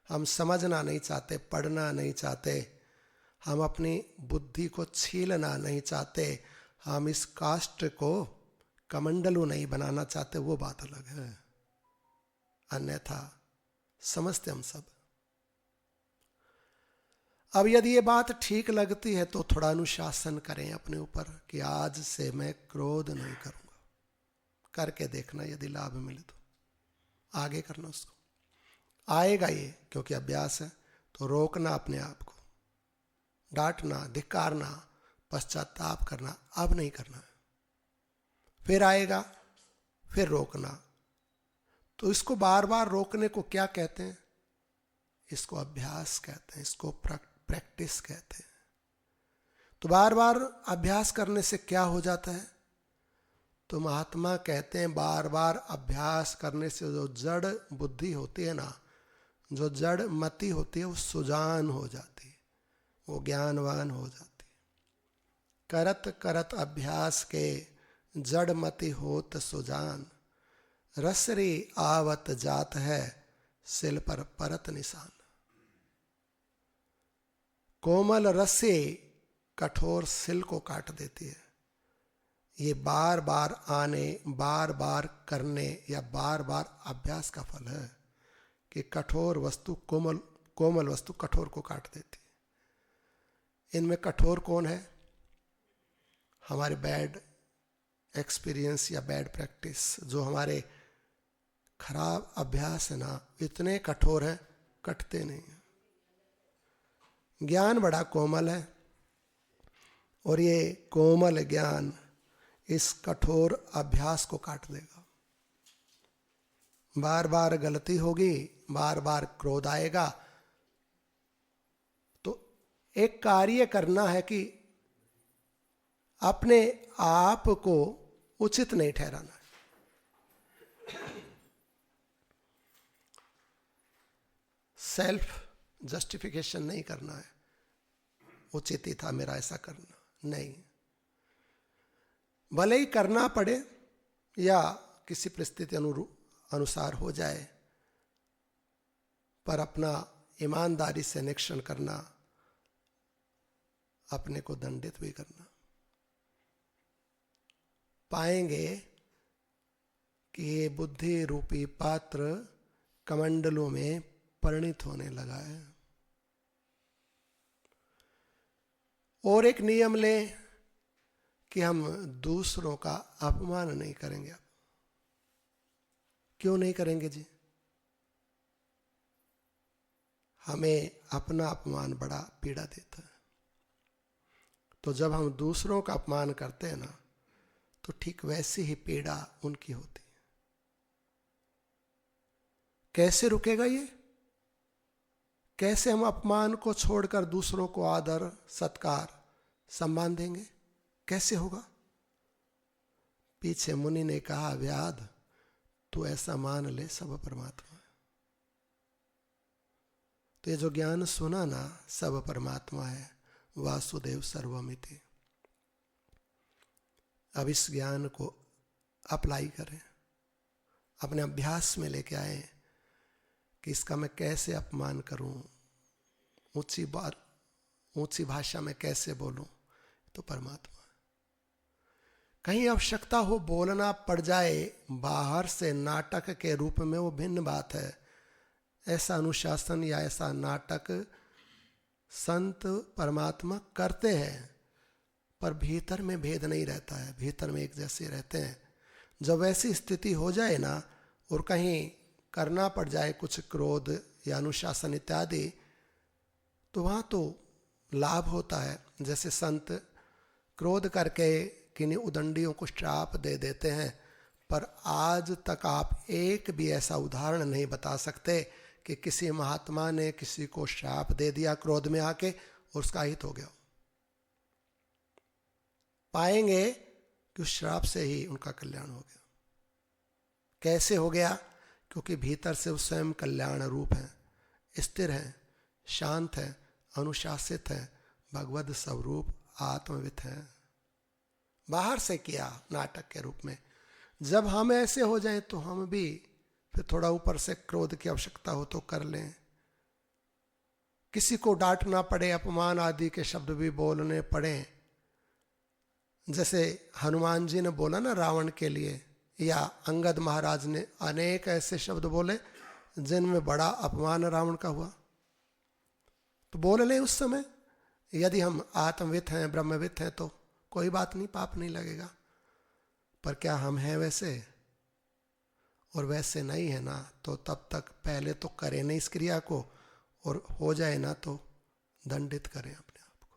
हम समझना नहीं चाहते, पढ़ना नहीं चाहते, हम अपनी बुद्धि को छीलना नहीं चाहते, हम इस काष्ठ को कमंडलू नहीं बनाना चाहते, वो बात अलग है। अन्यथा समझते हम सब। अब यदि ये बात ठीक लगती है तो थोड़ा अनुशासन करें अपने ऊपर कि आज से मैं क्रोध नहीं करूंगा। करके देखना, यदि लाभ मिले तो आगे करना उसको। आएगा ये, क्योंकि अभ्यास है, तो रोकना अपने आप को, डांटना, धिक्कारना, पश्चाताप करना अब नहीं करना है। फिर आएगा, फिर रोकना। तो इसको बार बार रोकने को क्या कहते हैं? इसको अभ्यास कहते हैं, इसको प्रैक्टिस कहते हैं। तो बार बार अभ्यास करने से क्या हो जाता है? तो महात्मा कहते हैं बार बार अभ्यास करने से जो जड़ बुद्धि होती है ना, जो जड़ मति होती है, वो सुजान हो जाती है, वो ज्ञानवान हो जाती है। करत करत अभ्यास के जड़ मति होत सुजान, रसरी आवत जात है सिल पर परत निशान। कोमल रस्सी कठोर सिल को काट देती है। ये बार बार आने, बार बार करने या बार बार अभ्यास का फल है कि कठोर वस्तु कोमल वस्तु कठोर को काट देती है। इनमें कठोर कौन है? हमारे बैड एक्सपीरियंस या बैड प्रैक्टिस, जो हमारे खराब अभ्यास है ना, इतने कठोर हैं, कटते नहीं हैं। ज्ञान बड़ा कोमल है, और ये कोमल ज्ञान इस कठोर अभ्यास को काट देगा। बार बार गलती होगी, बार बार क्रोध आएगा, तो एक कार्य करना है कि अपने आप को उचित नहीं ठहराना है। सेल्फ जस्टिफिकेशन नहीं करना है, उचित ही था मेरा ऐसा करना, नहीं। भले ही करना पड़े या किसी परिस्थिति अनुसार हो जाए, पर अपना ईमानदारी से निरीक्षण करना, अपने को दंडित भी करना। पाएंगे कि ये बुद्धि रूपी पात्र कमंडलों में परिणित होने लगा है। और एक नियम लें कि हम दूसरों का अपमान नहीं करेंगे। क्यों नहीं करेंगे जी? हमें अपना अपमान बड़ा पीड़ा देता है। तो जब हम दूसरों का अपमान करते हैं ना, तो ठीक वैसी ही पीड़ा उनकी होती है। कैसे रुकेगा ये? कैसे हम अपमान को छोड़कर दूसरों को आदर, सत्कार, सम्मान देंगे? कैसे होगा? पीछे मुनि ने कहा, व्याध तू ऐसा मान ले सब परमात्मा है। तो ये जो ज्ञान सुना ना, सब परमात्मा है, वासुदेव सर्वमिति। अब इस ज्ञान को अप्लाई करें, अपने अभ्यास में लेके आए कि इसका मैं कैसे अपमान करूं, ऊंची भाषा में कैसे बोलूं। तो परमात्मा कहीं आवश्यकता हो बोलना पड़ जाए बाहर से नाटक के रूप में, वो भिन्न बात है। ऐसा अनुशासन या ऐसा नाटक संत परमात्मा करते हैं, पर भीतर में भेद नहीं रहता है, भीतर में एक जैसे रहते हैं। जब ऐसी स्थिति हो जाए ना, और कहीं करना पड़ जाए कुछ क्रोध या अनुशासन इत्यादि, तो वहाँ तो लाभ होता है। जैसे संत क्रोध करके किन्हीं उदंडियों को श्राप दे देते हैं, पर आज तक आप एक भी ऐसा उदाहरण नहीं बता सकते कि किसी महात्मा ने किसी को श्राप दे दिया क्रोध में आके और उसका हित हो गया। पाएंगे कि उस श्राप से ही उनका कल्याण हो गया। कैसे हो गया? क्योंकि भीतर से वो स्वयं कल्याण रूप है, स्थिर है, शांत है, अनुशासित है, भगवद स्वरूप आत्मवित है। बाहर से किया नाटक के रूप में। जब हम ऐसे हो जाएं तो हम भी फिर थोड़ा ऊपर से क्रोध की आवश्यकता हो तो कर लें, किसी को डांटना पड़े, अपमान आदि के शब्द भी बोलने पड़े, जैसे हनुमान जी ने बोला ना रावण के लिए, या अंगद महाराज ने अनेक ऐसे शब्द बोले जिनमें बड़ा अपमान रावण का हुआ, तो बोल लें उस समय। यदि हम आत्मवित हैं, ब्रह्मवित हैं तो कोई बात नहीं, पाप नहीं लगेगा। पर क्या हम हैं वैसे? और वैसे नहीं है ना, तो तब तक पहले तो करें नहीं इस क्रिया को, और हो जाए ना तो दंडित करें अपने आप को।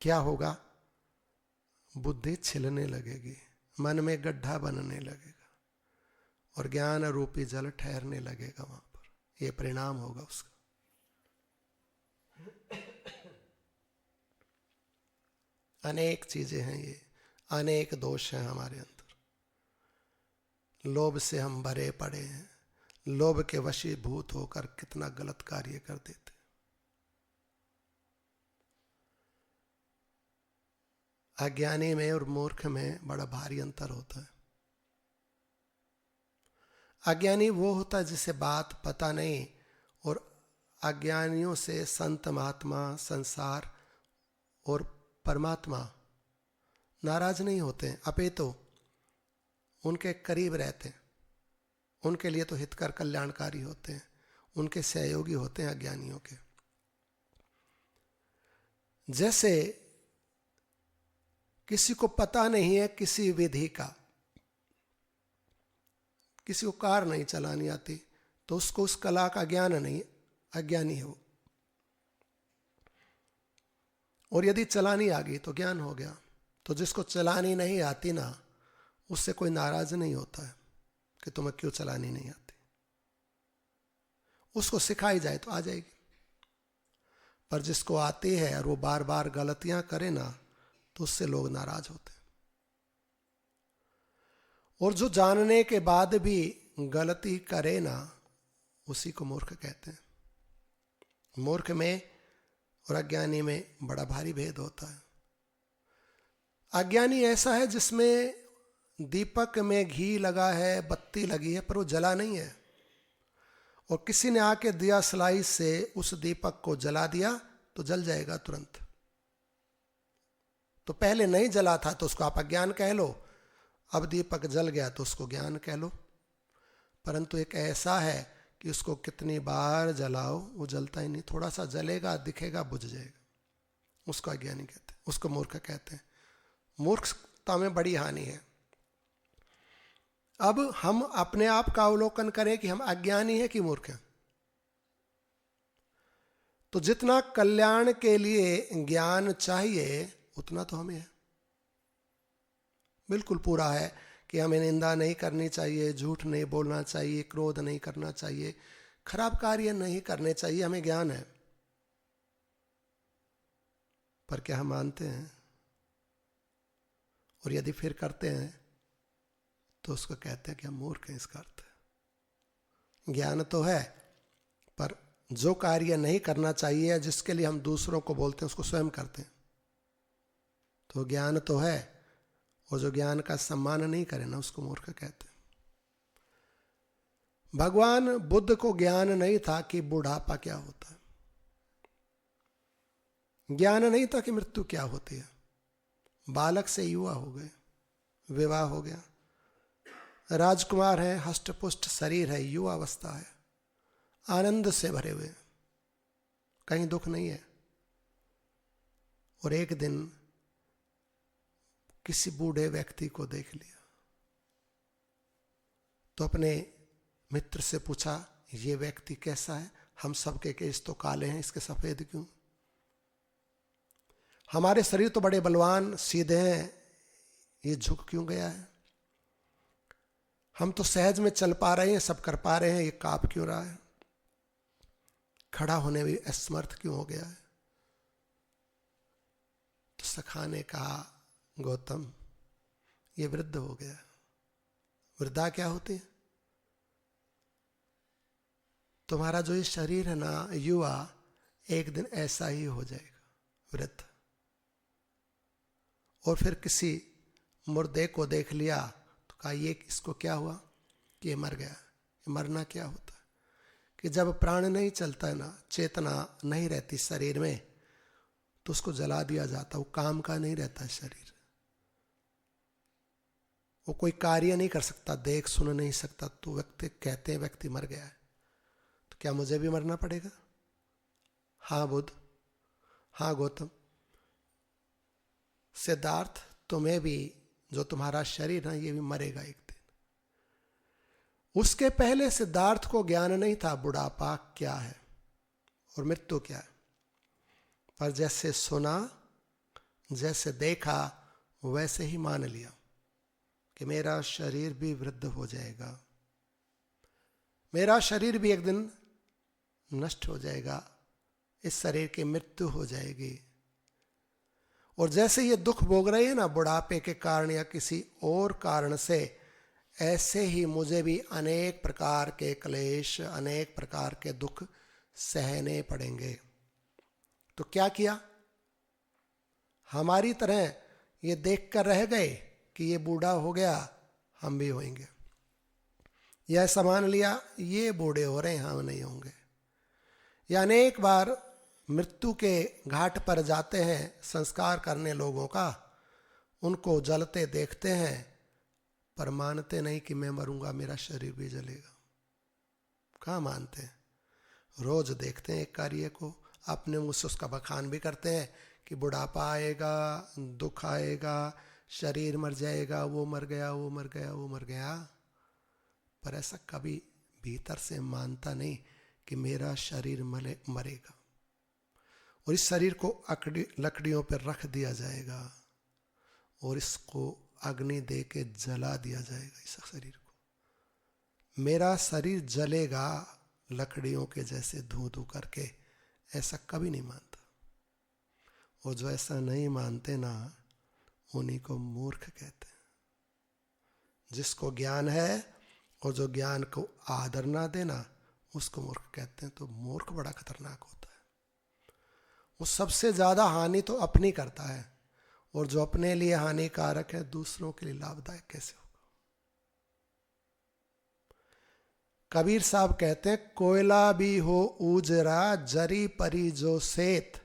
क्या होगा? बुद्धि छिलने लगेगी, मन में गड्ढा बनने लगेगा और ज्ञान रूपी जल ठहरने लगेगा वहां पर। यह परिणाम होगा उसका। अनेक चीजें हैं ये, अनेक दोष हैं हमारे अंदर। लोभ से हम भरे पड़े हैं, लोभ के वशीभूत होकर कितना गलत कार्य कर देते। अज्ञानी में और मूर्ख में बड़ा भारी अंतर होता है। अज्ञानी वो होता है जिसे बात पता नहीं, और अज्ञानियों से संत महात्मा, संसार और परमात्मा नाराज नहीं होते, अपितु उनके करीब रहते, उनके लिए तो हितकर कल्याणकारी होते हैं, उनके सहयोगी होते हैं अज्ञानियों के। जैसे किसी को पता नहीं है किसी विधि का, किसी को कार नहीं चलानी आती, तो उसको उस कला का ज्ञान नहीं, अज्ञानी हो। और यदि चलानी आ गई तो ज्ञान हो गया। तो जिसको चलानी नहीं आती ना, उससे कोई नाराज नहीं होता है कि तुम्हें क्यों चलानी नहीं आती। उसको सिखाई जाए तो आ जाएगी। पर जिसको आती है और वो बार बार गलतियां करे ना, तो उससे लोग नाराज होते हैं। और जो जानने के बाद भी गलती करे ना, उसी को मूर्ख कहते हैं। मूर्ख में और अज्ञानी में बड़ा भारी भेद होता है। अज्ञानी ऐसा है जिसमें दीपक में घी लगा है, बत्ती लगी है, पर वो जला नहीं है, और किसी ने आके दिया स्लाइस से उस दीपक को जला दिया तो जल जाएगा तुरंत। तो पहले नहीं जला था तो उसको आप अज्ञान कह लो, अब दीपक जल गया तो उसको ज्ञान कह लो। परंतु एक ऐसा है कि उसको कितनी बार जलाओ वो जलता ही नहीं, थोड़ा सा जलेगा, दिखेगा, बुझ जाएगा, उसको अज्ञानी कहते हैं, उसको मूर्ख कहते हैं। मूर्खता में बड़ी हानि है। अब हम अपने आप का अवलोकन करें कि हम अज्ञानी हैं कि मूर्ख हैं। तो जितना कल्याण के लिए ज्ञान चाहिए उतना तो हमें है, बिल्कुल पूरा है, कि हमें निंदा नहीं करनी चाहिए, झूठ नहीं बोलना चाहिए, क्रोध नहीं करना चाहिए, खराब कार्य नहीं करने चाहिए, हमें ज्ञान है। पर क्या हम मानते हैं? और यदि फिर करते हैं तो उसको कहते हैं कि हम मूर्ख हैं। इसका अर्थ है ज्ञान तो है, पर जो कार्य नहीं करना चाहिए, जिसके लिए हम दूसरों को बोलते हैं, उसको स्वयं करते हैं। तो ज्ञान तो है, और जो ज्ञान का सम्मान नहीं करे ना, उसको मूर्ख कहते हैं। भगवान बुद्ध को ज्ञान नहीं था कि बुढ़ापा क्या होता है, ज्ञान नहीं था कि मृत्यु क्या होती है। बालक से युवा हो गए, विवाह हो गया, राजकुमार है, हष्टपुष्ट शरीर है, युवा अवस्था है, आनंद से भरे हुए, कहीं दुख नहीं है। और एक दिन किसी बूढ़े व्यक्ति को देख लिया, तो अपने मित्र से पूछा, ये व्यक्ति कैसा है? हम सबके केस तो काले हैं, इसके सफेद क्यों? हमारे शरीर तो बड़े बलवान सीधे हैं, ये झुक क्यों गया है? हम तो सहज में चल पा रहे हैं, सब कर पा रहे हैं, ये कांप क्यों रहा है? खड़ा होने में असमर्थ क्यों हो गया है? तो सखा ने कहा, गौतम ये वृद्ध हो गया। वृद्धा क्या होती है? तुम्हारा जो ये शरीर है ना युवा, एक दिन ऐसा ही हो जाएगा, वृद्ध। और फिर किसी मुर्दे को देख लिया तो कहा ये इसको क्या हुआ कि ये मर गया। ये मरना क्या होता है कि जब प्राण नहीं चलता है ना, चेतना नहीं रहती शरीर में, तो उसको जला दिया जाता। वो काम का नहीं रहता है शरीर, वो कोई कार्य नहीं कर सकता, देख सुन नहीं सकता। तो व्यक्ति कहते हैं व्यक्ति मर गया है, तो क्या मुझे भी मरना पड़ेगा? हाँ बुद्ध, हाँ गौतम, सिद्धार्थ तुम्हें भी, जो तुम्हारा शरीर है ये भी मरेगा एक दिन। उसके पहले सिद्धार्थ को ज्ञान नहीं था बुढ़ापा क्या है और मृत्यु क्या है, पर जैसे सुना, जैसे देखा, वैसे ही मान लिया कि मेरा शरीर भी वृद्ध हो जाएगा, मेरा शरीर भी एक दिन नष्ट हो जाएगा, इस शरीर की मृत्यु हो जाएगी। और जैसे ये दुख भोग रहे हैं ना बुढ़ापे के कारण या किसी और कारण से, ऐसे ही मुझे भी अनेक प्रकार के क्लेश, अनेक प्रकार के दुख सहने पड़ेंगे। तो क्या किया? हमारी तरह ये देखकर रह गए कि ये बूढ़ा हो गया, हम भी होंगे। यह मान लिया ये बूढ़े हो रहे हैं, हम नहीं होंगे। या अनेक बार मृत्यु के घाट पर जाते हैं संस्कार करने लोगों का, उनको जलते देखते हैं पर मानते नहीं कि मैं मरूंगा, मेरा शरीर भी जलेगा। कहाँ मानते हैं? रोज देखते हैं एक कार्य को, अपने मुंह से उसका बखान भी करते हैं कि बुढ़ापा आएगा, दुख आएगा, शरीर मर जाएगा, वो मर गया, वो मर गया, वो मर गया। पर ऐसा कभी भीतर से मानता नहीं कि मेरा शरीर मरेगा और इस शरीर को लकड़ियों पर रख दिया जाएगा और इसको अग्नि दे के जला दिया जाएगा। इस शरीर को, मेरा शरीर जलेगा लकड़ियों के जैसे धू धू करके, ऐसा कभी नहीं मानता। और जो ऐसा नहीं मानते ना, उन्हीं को मूर्ख कहते हैं। जिसको ज्ञान है और जो ज्ञान को आदर ना देना, उसको मूर्ख कहते हैं। तो मूर्ख बड़ा खतरनाक होता है। वो सबसे ज्यादा हानि तो अपनी करता है, और जो अपने लिए हानिकारक है दूसरों के लिए लाभदायक कैसे होगा? कबीर साहब कहते हैं, कोयला भी हो उजरा, जरी परी जो सेत,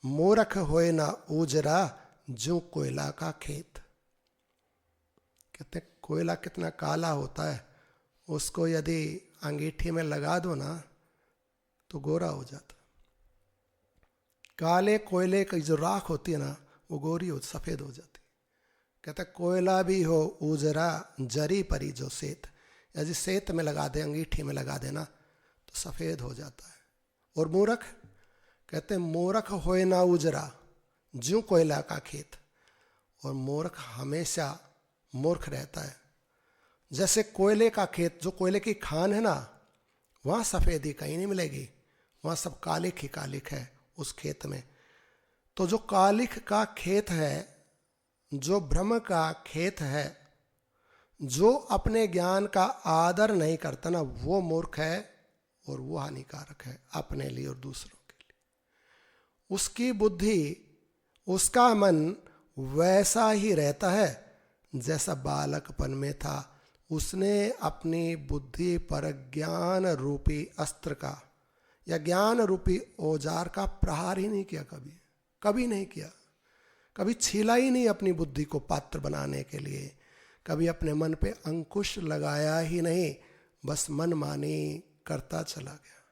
मूर्ख होए ना उजरा, जो कोयला का खेत। कहते हैं कोयला कितना काला होता है, उसको यदि अंगीठी में लगा दो ना तो गोरा हो जाता। काले कोयले की जो राख होती है ना, वो गोरी हो, सफेद हो जाती। कहता कोयला भी हो उजरा, जरी परी जो सेत, यदि सेत में लगा दे, अंगीठी में लगा देना तो सफेद हो जाता है। और मूर्ख, कहते मूर्ख होए ना उजरा, ज्यों कोयला का खेत। और मूर्ख हमेशा मूर्ख रहता है। जैसे कोयले का खेत, जो कोयले की खान है ना, वहाँ सफेदी कहीं नहीं मिलेगी, वहाँ सब कालिक ही कालिक है उस खेत में। तो जो कालिक का खेत है, जो भ्रम का खेत है, जो अपने ज्ञान का आदर नहीं करता ना, वो मूर्ख है और वो हानिकारक है अपने लिए और दूसरों के लिए। उसकी बुद्धि, उसका मन वैसा ही रहता है जैसा बालकपन में था। उसने अपनी बुद्धि पर ज्ञान रूपी अस्त्र का या ज्ञान रूपी औजार का प्रहार ही नहीं किया, कभी नहीं किया। कभी छीला ही नहीं अपनी बुद्धि को पात्र बनाने के लिए, कभी अपने मन पे अंकुश लगाया ही नहीं, बस मनमानी करता चला गया,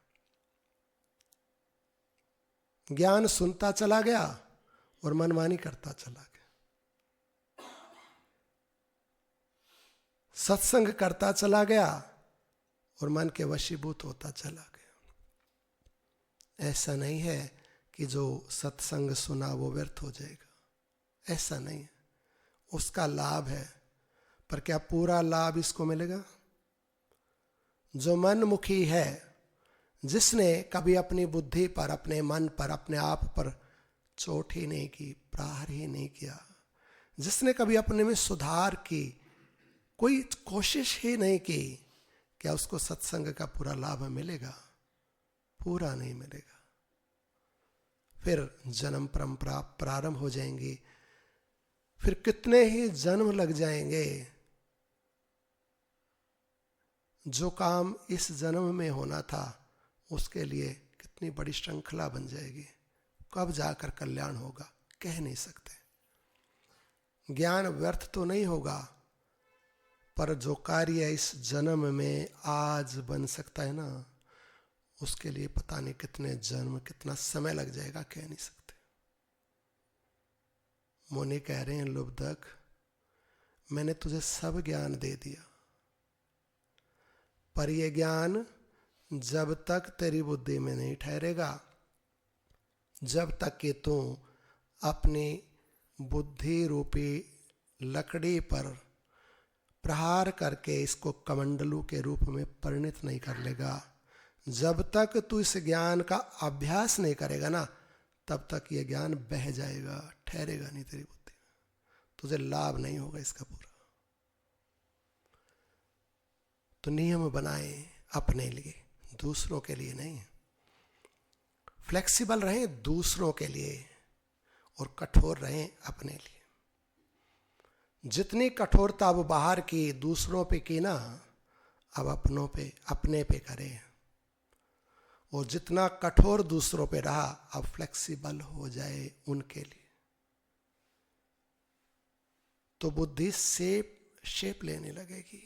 ज्ञान सुनता चला गया और मनमानी करता चला गया, सत्संग करता चला गया और मन के वशीभूत होता चला गया। ऐसा नहीं है कि जो सत्संग सुना वो व्यर्थ हो जाएगा, ऐसा नहीं है। उसका लाभ है, पर क्या पूरा लाभ इसको मिलेगा? जो मनमुखी है, जिसने कभी अपनी बुद्धि पर, अपने मन पर, अपने आप पर चोट ही नहीं की, प्रहार ही नहीं किया, जिसने कभी अपने में सुधार की कोई कोशिश ही नहीं की, क्या उसको सत्संग का पूरा लाभ मिलेगा? पूरा नहीं मिलेगा। फिर जन्म परंपरा प्रारंभ हो जाएंगी, फिर कितने ही जन्म लग जाएंगे। जो काम इस जन्म में होना था उसके लिए कितनी बड़ी श्रृंखला बन जाएगी। कब जाकर कल्याण होगा कह नहीं सकते। ज्ञान व्यर्थ तो नहीं होगा, पर जो कार्य इस जन्म में आज बन सकता है ना, उसके लिए पता नहीं कितने जन्म, कितना समय लग जाएगा, कह नहीं सकते। मुनि कह रहे हैं, लुब्धक, मैंने तुझे सब ज्ञान दे दिया, पर यह ज्ञान जब तक तेरी बुद्धि में नहीं ठहरेगा, जब तक कि तू अपनी बुद्धि रूपी लकड़ी पर प्रहार करके इसको कमंडलू के रूप में परिणत नहीं कर लेगा, जब तक तू इस ज्ञान का अभ्यास नहीं करेगा ना, तब तक ये ज्ञान बह जाएगा, ठहरेगा नहीं तेरी बुद्धि में, तुझे लाभ नहीं होगा इसका पूरा। तो नियम बनाए अपने लिए, दूसरों के लिए नहीं। फ्लेक्सिबल रहें दूसरों के लिए और कठोर रहें अपने लिए। जितनी कठोरता अब बाहर की, दूसरों पे की ना, अब अपनों पे, अपने पे करें। और जितना कठोर दूसरों पे रहा, अब फ्लेक्सिबल हो जाए उनके लिए। तो बुद्धि शेप लेने लगेगी,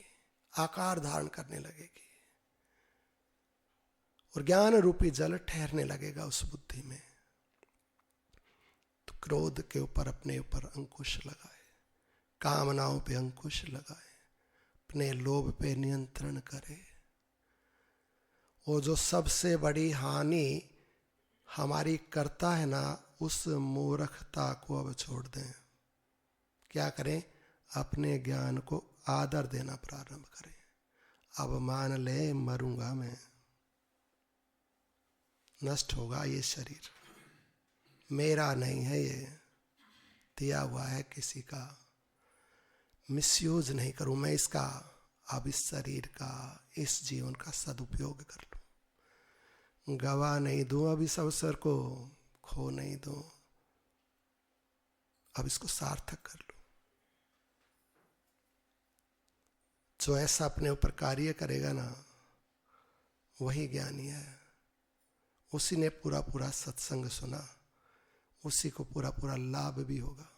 आकार धारण करने लगेगी, और ज्ञान रूपी जल ठहरने लगेगा उस बुद्धि में। तो क्रोध के ऊपर, अपने ऊपर अंकुश लगाए, कामनाओं पे अंकुश लगाए, अपने लोभ पे नियंत्रण करे। और जो सबसे बड़ी हानि हमारी करता है ना, उस मूर्खता को अब छोड़ दें। क्या करें? अपने ज्ञान को आदर देना प्रारंभ करें। अब मान ले मरूंगा मैं, नष्ट होगा ये शरीर, मेरा नहीं है, ये दिया हुआ है किसी का, मिसयूज नहीं करूं मैं इसका। अब इस शरीर का, इस जीवन का सदुपयोग कर लूं, गवा नहीं दूं अब इस अवसर को, खो नहीं दूं, अब इसको सार्थक कर लूं। जो ऐसा अपने ऊपर कार्य करेगा ना, वही ज्ञानी है। उसी ने पूरा पूरा सत्संग सुना, उसी को पूरा पूरा लाभ भी होगा।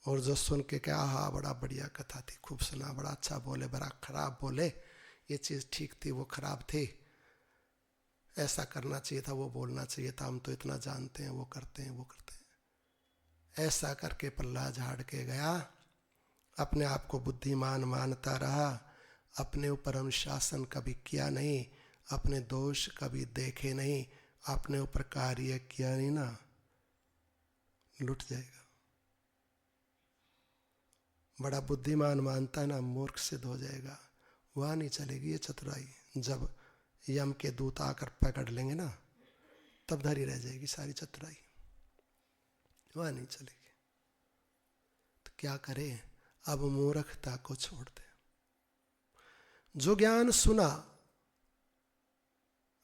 और जो सुन के क्या, हाँ बड़ा बढ़िया कथा थी, खूब सुना, बड़ा अच्छा बोले, बड़ा खराब बोले, ये चीज़ ठीक थी, वो खराब थी, ऐसा करना चाहिए था, वो बोलना चाहिए था, हम तो इतना जानते हैं, वो करते हैं, वो करते हैं, ऐसा करके पल्ला झाड़ के गया, अपने आप को बुद्धिमान मानता रहा, अपने ऊपर अनुशासन कभी किया नहीं, अपने दोष कभी देखे नहीं, अपने ऊपर कार्य किया नहीं ना, लुट जाएगा। बड़ा बुद्धिमान मानता है ना, मूर्ख सिद्ध हो जाएगा। वहाँ नहीं चलेगी ये चतुराई। जब यम के दूत आकर पकड़ लेंगे ना, तब धरी रह जाएगी सारी चतुराई, वहाँ नहीं चलेगी। तो क्या करें? अब मूर्खता को छोड़ दे। जो ज्ञान सुना,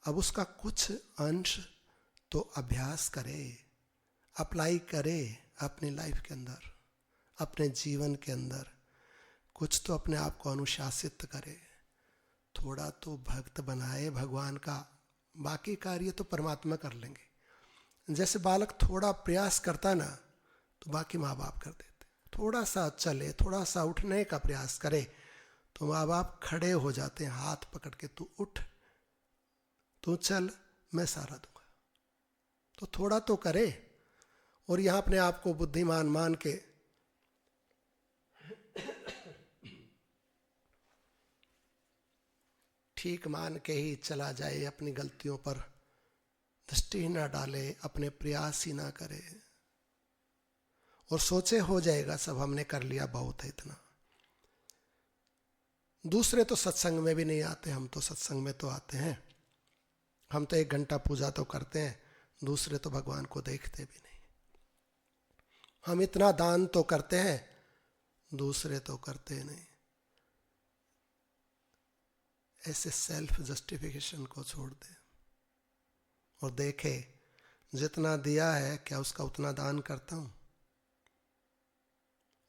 अब उसका कुछ अंश तो अभ्यास करे, अप्लाई करे अपनी लाइफ के अंदर, अपने जीवन के अंदर। कुछ तो अपने आप को अनुशासित करे, थोड़ा तो भक्त बनाए भगवान का, बाकी कार्य तो परमात्मा कर लेंगे। जैसे बालक थोड़ा प्रयास करता ना, तो बाकी माँ बाप कर देते। थोड़ा सा चले, थोड़ा सा उठने का प्रयास करे, तो माँ बाप खड़े हो जाते हैं हाथ पकड़ के, तू उठ, तू चल, मैं सारा दूंगा। तो थोड़ा तो करे। और यहाँ अपने आप को बुद्धिमान मान के ठीक मान के ही चला जाए, अपनी गलतियों पर दृष्टि न डाले, अपने प्रयास ही ना करे और सोचे हो जाएगा सब, हमने कर लिया, बहुत है इतना। दूसरे तो सत्संग में भी नहीं आते, हम तो सत्संग में तो आते हैं। हम तो 1 घंटा पूजा तो करते हैं, दूसरे तो भगवान को देखते भी नहीं। हम इतना दान तो करते हैं, दूसरे तो करते नहीं। ऐसे सेल्फ जस्टिफिकेशन को छोड़ दे और देखे जितना दिया है क्या उसका उतना दान करता हूं?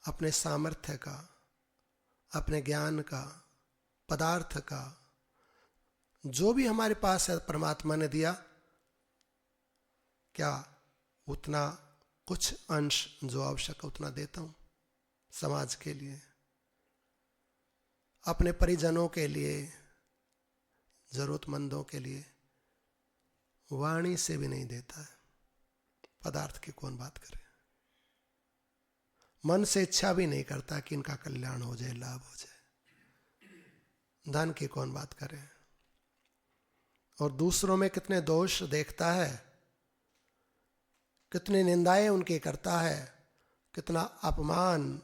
अपने सामर्थ्य का, अपने ज्ञान का, पदार्थ का, जो भी हमारे पास है परमात्मा ने दिया, क्या उतना कुछ अंश जो आवश्यक है उतना देता हूं समाज के लिए, अपने परिजनों के लिए, जरूरतमंदों के लिए? वाणी से भी नहीं देता है, पदार्थ की कौन बात करे? मन से इच्छा भी नहीं करता कि इनका कल्याण हो जाए, लाभ हो जाए। धन की कौन बात करे? और दूसरों में कितने दोष देखता है, कितनी निंदाएं उनकी करता है, कितना अपमान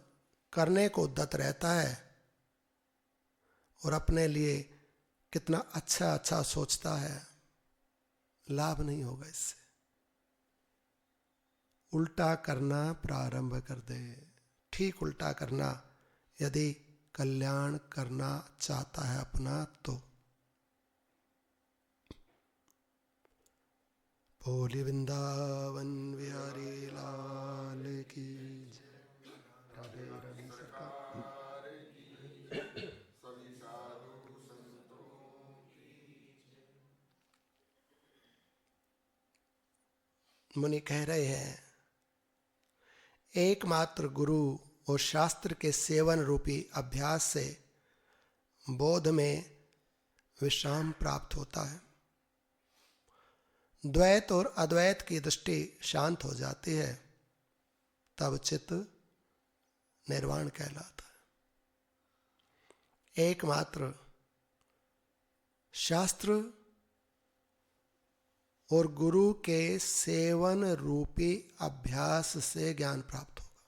करने को उद्यत रहता है, और अपने लिए कितना अच्छा अच्छा सोचता है। लाभ नहीं होगा इससे। उल्टा करना प्रारंभ कर दे, ठीक उल्टा करना, यदि कल्याण करना चाहता है अपना तो। बोले वृंदावन बिहारी लाल की जय। राधे राधे सरकार की। मुनि कह रहे हैं, एकमात्र गुरु और शास्त्र के सेवन रूपी अभ्यास से बोध में विश्राम प्राप्त होता है। द्वैत और अद्वैत की दृष्टि शांत हो जाती है, तब चित्त निर्वाण कहलाता है। एकमात्र शास्त्र और गुरु के सेवन रूपी अभ्यास से ज्ञान प्राप्त होगा।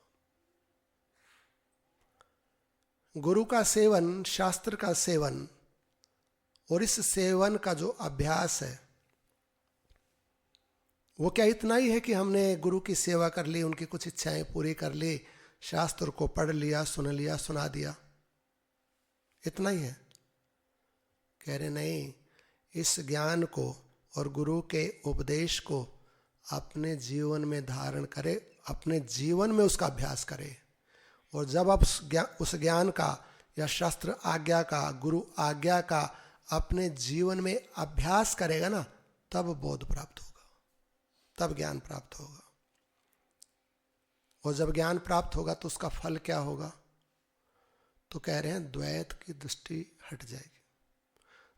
गुरु का सेवन, शास्त्र का सेवन, और इस सेवन का जो अभ्यास है वो क्या इतना ही है कि हमने गुरु की सेवा कर ली, उनकी कुछ इच्छाएं पूरी कर ली, शास्त्र को पढ़ लिया, सुन लिया, सुना दिया, इतना ही है? कह रहे नहीं, इस ज्ञान को और गुरु के उपदेश को अपने जीवन में धारण करे, अपने जीवन में उसका अभ्यास करे। और जब आप उस ज्ञान का या शास्त्र आज्ञा का, गुरु आज्ञा का अपने जीवन में अभ्यास करेगा ना, तब बोध प्राप्त होगा, तब ज्ञान प्राप्त होगा। और जब ज्ञान प्राप्त होगा तो उसका फल क्या होगा? तो कह रहे हैं द्वैत की दृष्टि हट जाएगी।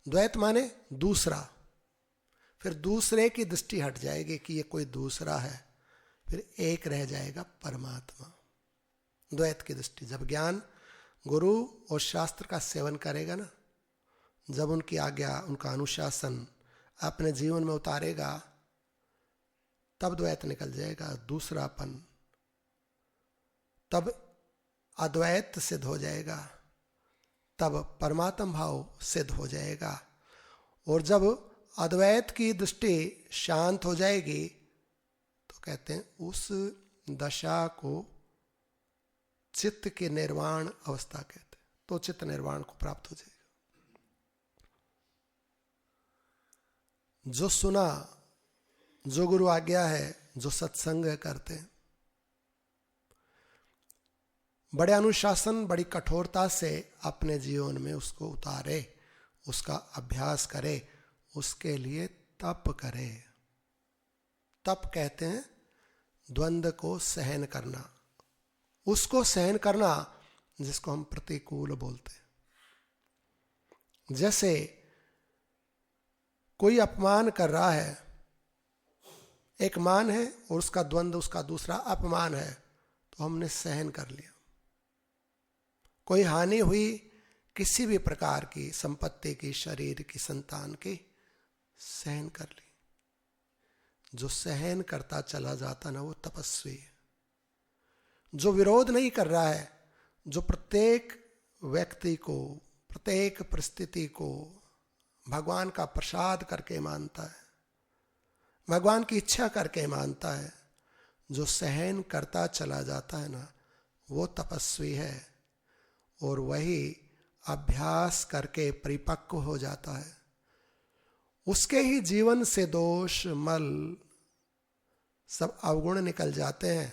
द्वैत माने दूसरा, फिर दूसरे की दृष्टि हट जाएगी कि ये कोई दूसरा है, फिर एक रह जाएगा परमात्मा। द्वैत की दृष्टि, जब ज्ञान, गुरु और शास्त्र का सेवन करेगा ना, जब उनकी आज्ञा, उनका अनुशासन अपने जीवन में उतारेगा, तब द्वैत निकल जाएगा, दूसरापन, तब अद्वैत सिद्ध हो जाएगा, तब परमात्म भाव सिद्ध हो जाएगा। और जब अद्वैत की दृष्टि शांत हो जाएगी तो कहते हैं उस दशा को चित्त के निर्वाण अवस्था कहते हैं, तो चित्त निर्वाण को प्राप्त हो जाएगा। जो सुना, जो गुरु आज्ञा है, जो सत्संग करते हैं, बड़े अनुशासन, बड़ी कठोरता से अपने जीवन में उसको उतारे, उसका अभ्यास करे, उसके लिए तप करे। तप कहते हैं द्वंद्व को सहन करना, उसको सहन करना जिसको हम प्रतिकूल बोलते हैं। जैसे कोई अपमान कर रहा है, एक मान है और उसका द्वंद्व, उसका दूसरा अपमान है, तो हमने सहन कर लिया। कोई हानि हुई किसी भी प्रकार की, संपत्ति की, शरीर की, संतान की, सहन कर ली। जो सहन करता चला जाता ना, वो तपस्वी है। जो विरोध नहीं कर रहा है, जो प्रत्येक व्यक्ति को, प्रत्येक परिस्थिति को भगवान का प्रसाद करके मानता है, भगवान की इच्छा करके मानता है, जो सहन करता चला जाता है ना, वो तपस्वी है। और वही अभ्यास करके परिपक्व हो जाता है। उसके ही जीवन से दोष, मल, सब अवगुण निकल जाते हैं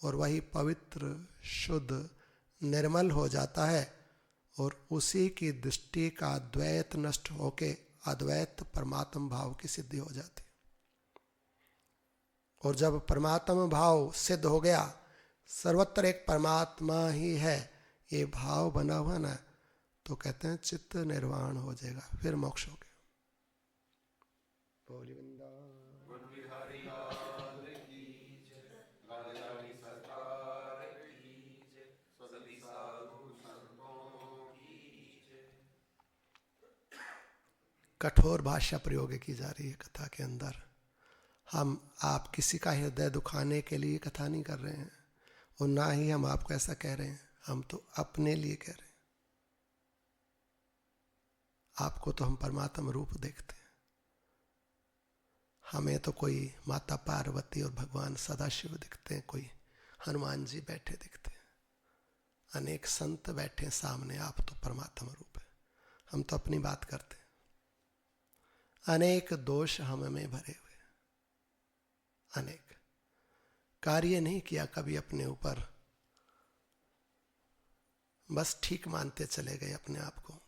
और वही पवित्र, शुद्ध, निर्मल हो जाता है। और उसी की दृष्टि का द्वैत नष्ट होके अद्वैत परमात्म भाव की सिद्धि हो जाती है। और जब परमात्मा भाव सिद्ध हो गया, सर्वत्र एक परमात्मा ही है, ये भाव बना हुआ ना, तो कहते हैं चित्त निर्वाण हो जाएगा, फिर मोक्ष हो गया। कठोर भाषा प्रयोग की जा रही है कथा के अंदर। आप किसी का हृदय दुखाने के लिए कथा नहीं कर रहे हैं, और ना ही हम आपको ऐसा कह रहे हैं, हम तो अपने लिए कह रहे हैं। आपको तो हम परमात्मा रूप देखते हैं, हमें तो कोई माता पार्वती और भगवान सदाशिव दिखते हैं, कोई हनुमान जी बैठे दिखते हैं, अनेक संत बैठे सामने, आप तो परमात्मा रूप है। हम तो अपनी बात करते हैं, अनेक दोष हम में भरे हुए, अनेक कार्य नहीं किया कभी अपने ऊपर, बस ठीक मानते चले गए अपने आप को,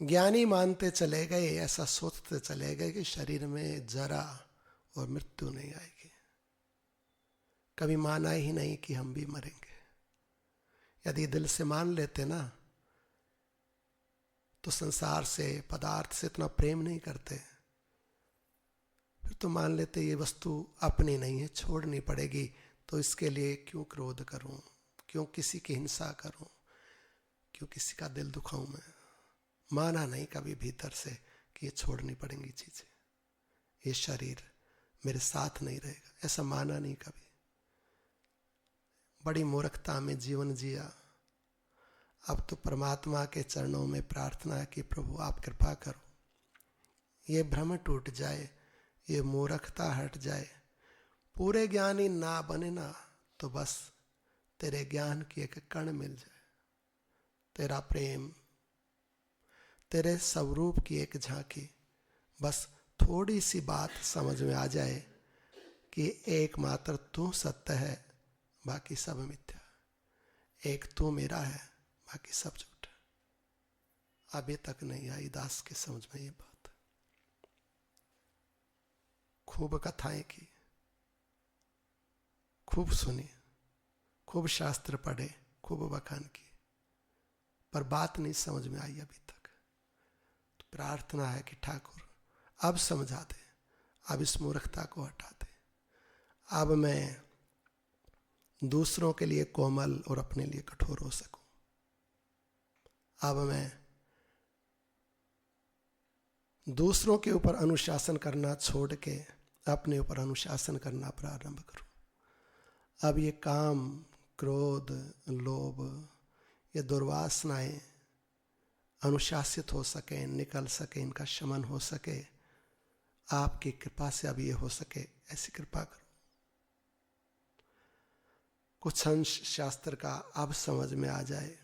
ज्ञानी मानते चले गए, ऐसा सोचते चले गए कि शरीर में जरा और मृत्यु नहीं आएगी। कभी माना ही नहीं कि हम भी मरेंगे। यदि दिल से मान लेते ना, तो संसार से, पदार्थ से इतना प्रेम नहीं करते। फिर तो मान लेते ये वस्तु अपनी नहीं है, छोड़नी पड़ेगी, तो इसके लिए क्यों क्रोध करूं, क्यों किसी की हिंसा करूं, क्यों किसी का दिल दुखाऊं मैं। माना नहीं कभी भीतर से कि ये छोड़नी पड़ेंगी चीजें, ये शरीर मेरे साथ नहीं रहेगा, ऐसा माना नहीं कभी। बड़ी मूर्खता में जीवन जिया। अब तो परमात्मा के चरणों में प्रार्थना है कि प्रभु आप कृपा करो, ये भ्रम टूट जाए, ये मूर्खता हट जाए, पूरे ज्ञानी ना बने ना, तो बस तेरे ज्ञान की एक कण मिल जाए, तेरा प्रेम, तेरे स्वरूप की एक झांकी, बस थोड़ी सी बात समझ में आ जाए कि एकमात्र तू सत्य है, बाकी सब मिथ्या, एक तू मेरा है, बाकी सब झूठ। अभी तक नहीं आई दास के समझ में ये बात। खूब कथाएं की, खूब सुनी, खूब शास्त्र पढ़े, खूब बखान की, पर बात नहीं समझ में आई अभी तक। तो प्रार्थना है कि ठाकुर अब समझा दे, अब इस मूर्खता को हटा दे, अब मैं दूसरों के लिए कोमल और अपने लिए कठोर हो सकूं, अब मैं दूसरों के ऊपर अनुशासन करना छोड़ के अपने ऊपर अनुशासन करना प्रारंभ करूं। अब ये काम, क्रोध, लोभ, ये दुर्वासनाएं अनुशासित हो सके, निकल सके, इनका शमन हो सके, आपकी कृपा से अब ये हो सके, ऐसी कृपा करो। कुछ अंश शास्त्र का अब समझ में आ जाए।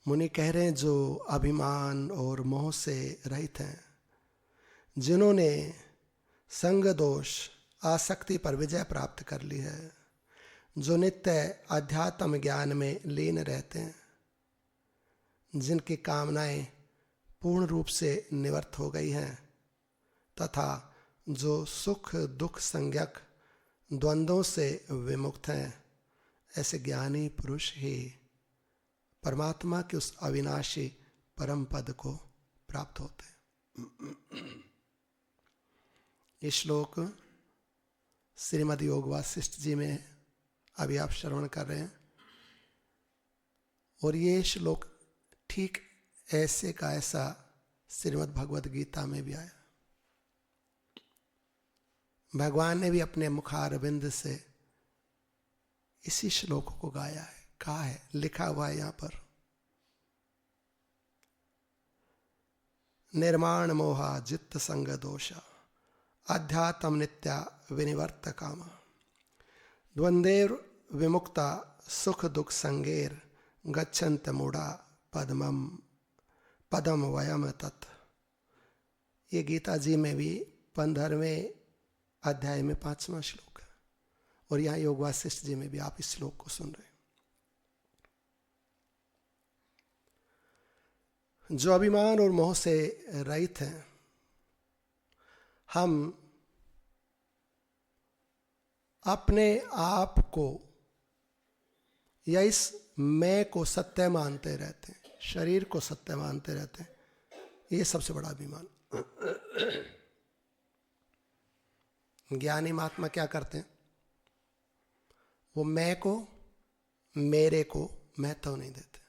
मुनि कह रहे हैं जो अभिमान और मोह से रहित हैं, जिन्होंने संग दोष, आसक्ति पर विजय प्राप्त कर ली है, जो नित्य अध्यात्म ज्ञान में लीन रहते हैं, जिनकी कामनाएं पूर्ण रूप से निवृत्त हो गई हैं, तथा जो सुख दुख संज्ञक द्वंद्वों से विमुक्त हैं, ऐसे ज्ञानी पुरुष ही परमात्मा के उस अविनाशी परम पद को प्राप्त होते हैं। ये श्लोक श्रीमद् योग वासिष्ठ जी में अभी आप श्रवण कर रहे हैं, और ये श्लोक ठीक ऐसे का ऐसा श्रीमद् भगवद गीता में भी आया। भगवान ने भी अपने मुखारविंद से इसी श्लोक को गाया है। कहा है, लिखा हुआ है यहां पर, निर्माण मोहा जित्त संग दोषा आध्यात्म नित्या विनिवर्त कामा द्वंदेर विमुक्ता सुख दुख संगेर गच्छन्त मूढ़ा पदम वयम तत्। ये गीता जी में भी 15वें अध्याय में 5वां श्लोक है, और यहाँ योग वासिष्ठ जी में भी आप इस श्लोक को सुन रहे हैं। जो अभिमान और मोह से रहित हैं, हम अपने आप को या इस मैं को सत्य मानते रहते हैं, शरीर को सत्य मानते रहते हैं। ये सबसे बड़ा अभिमान। ज्ञानी महात्मा क्या करते हैं? वो मैं को, मेरे को महत्व नहीं देते।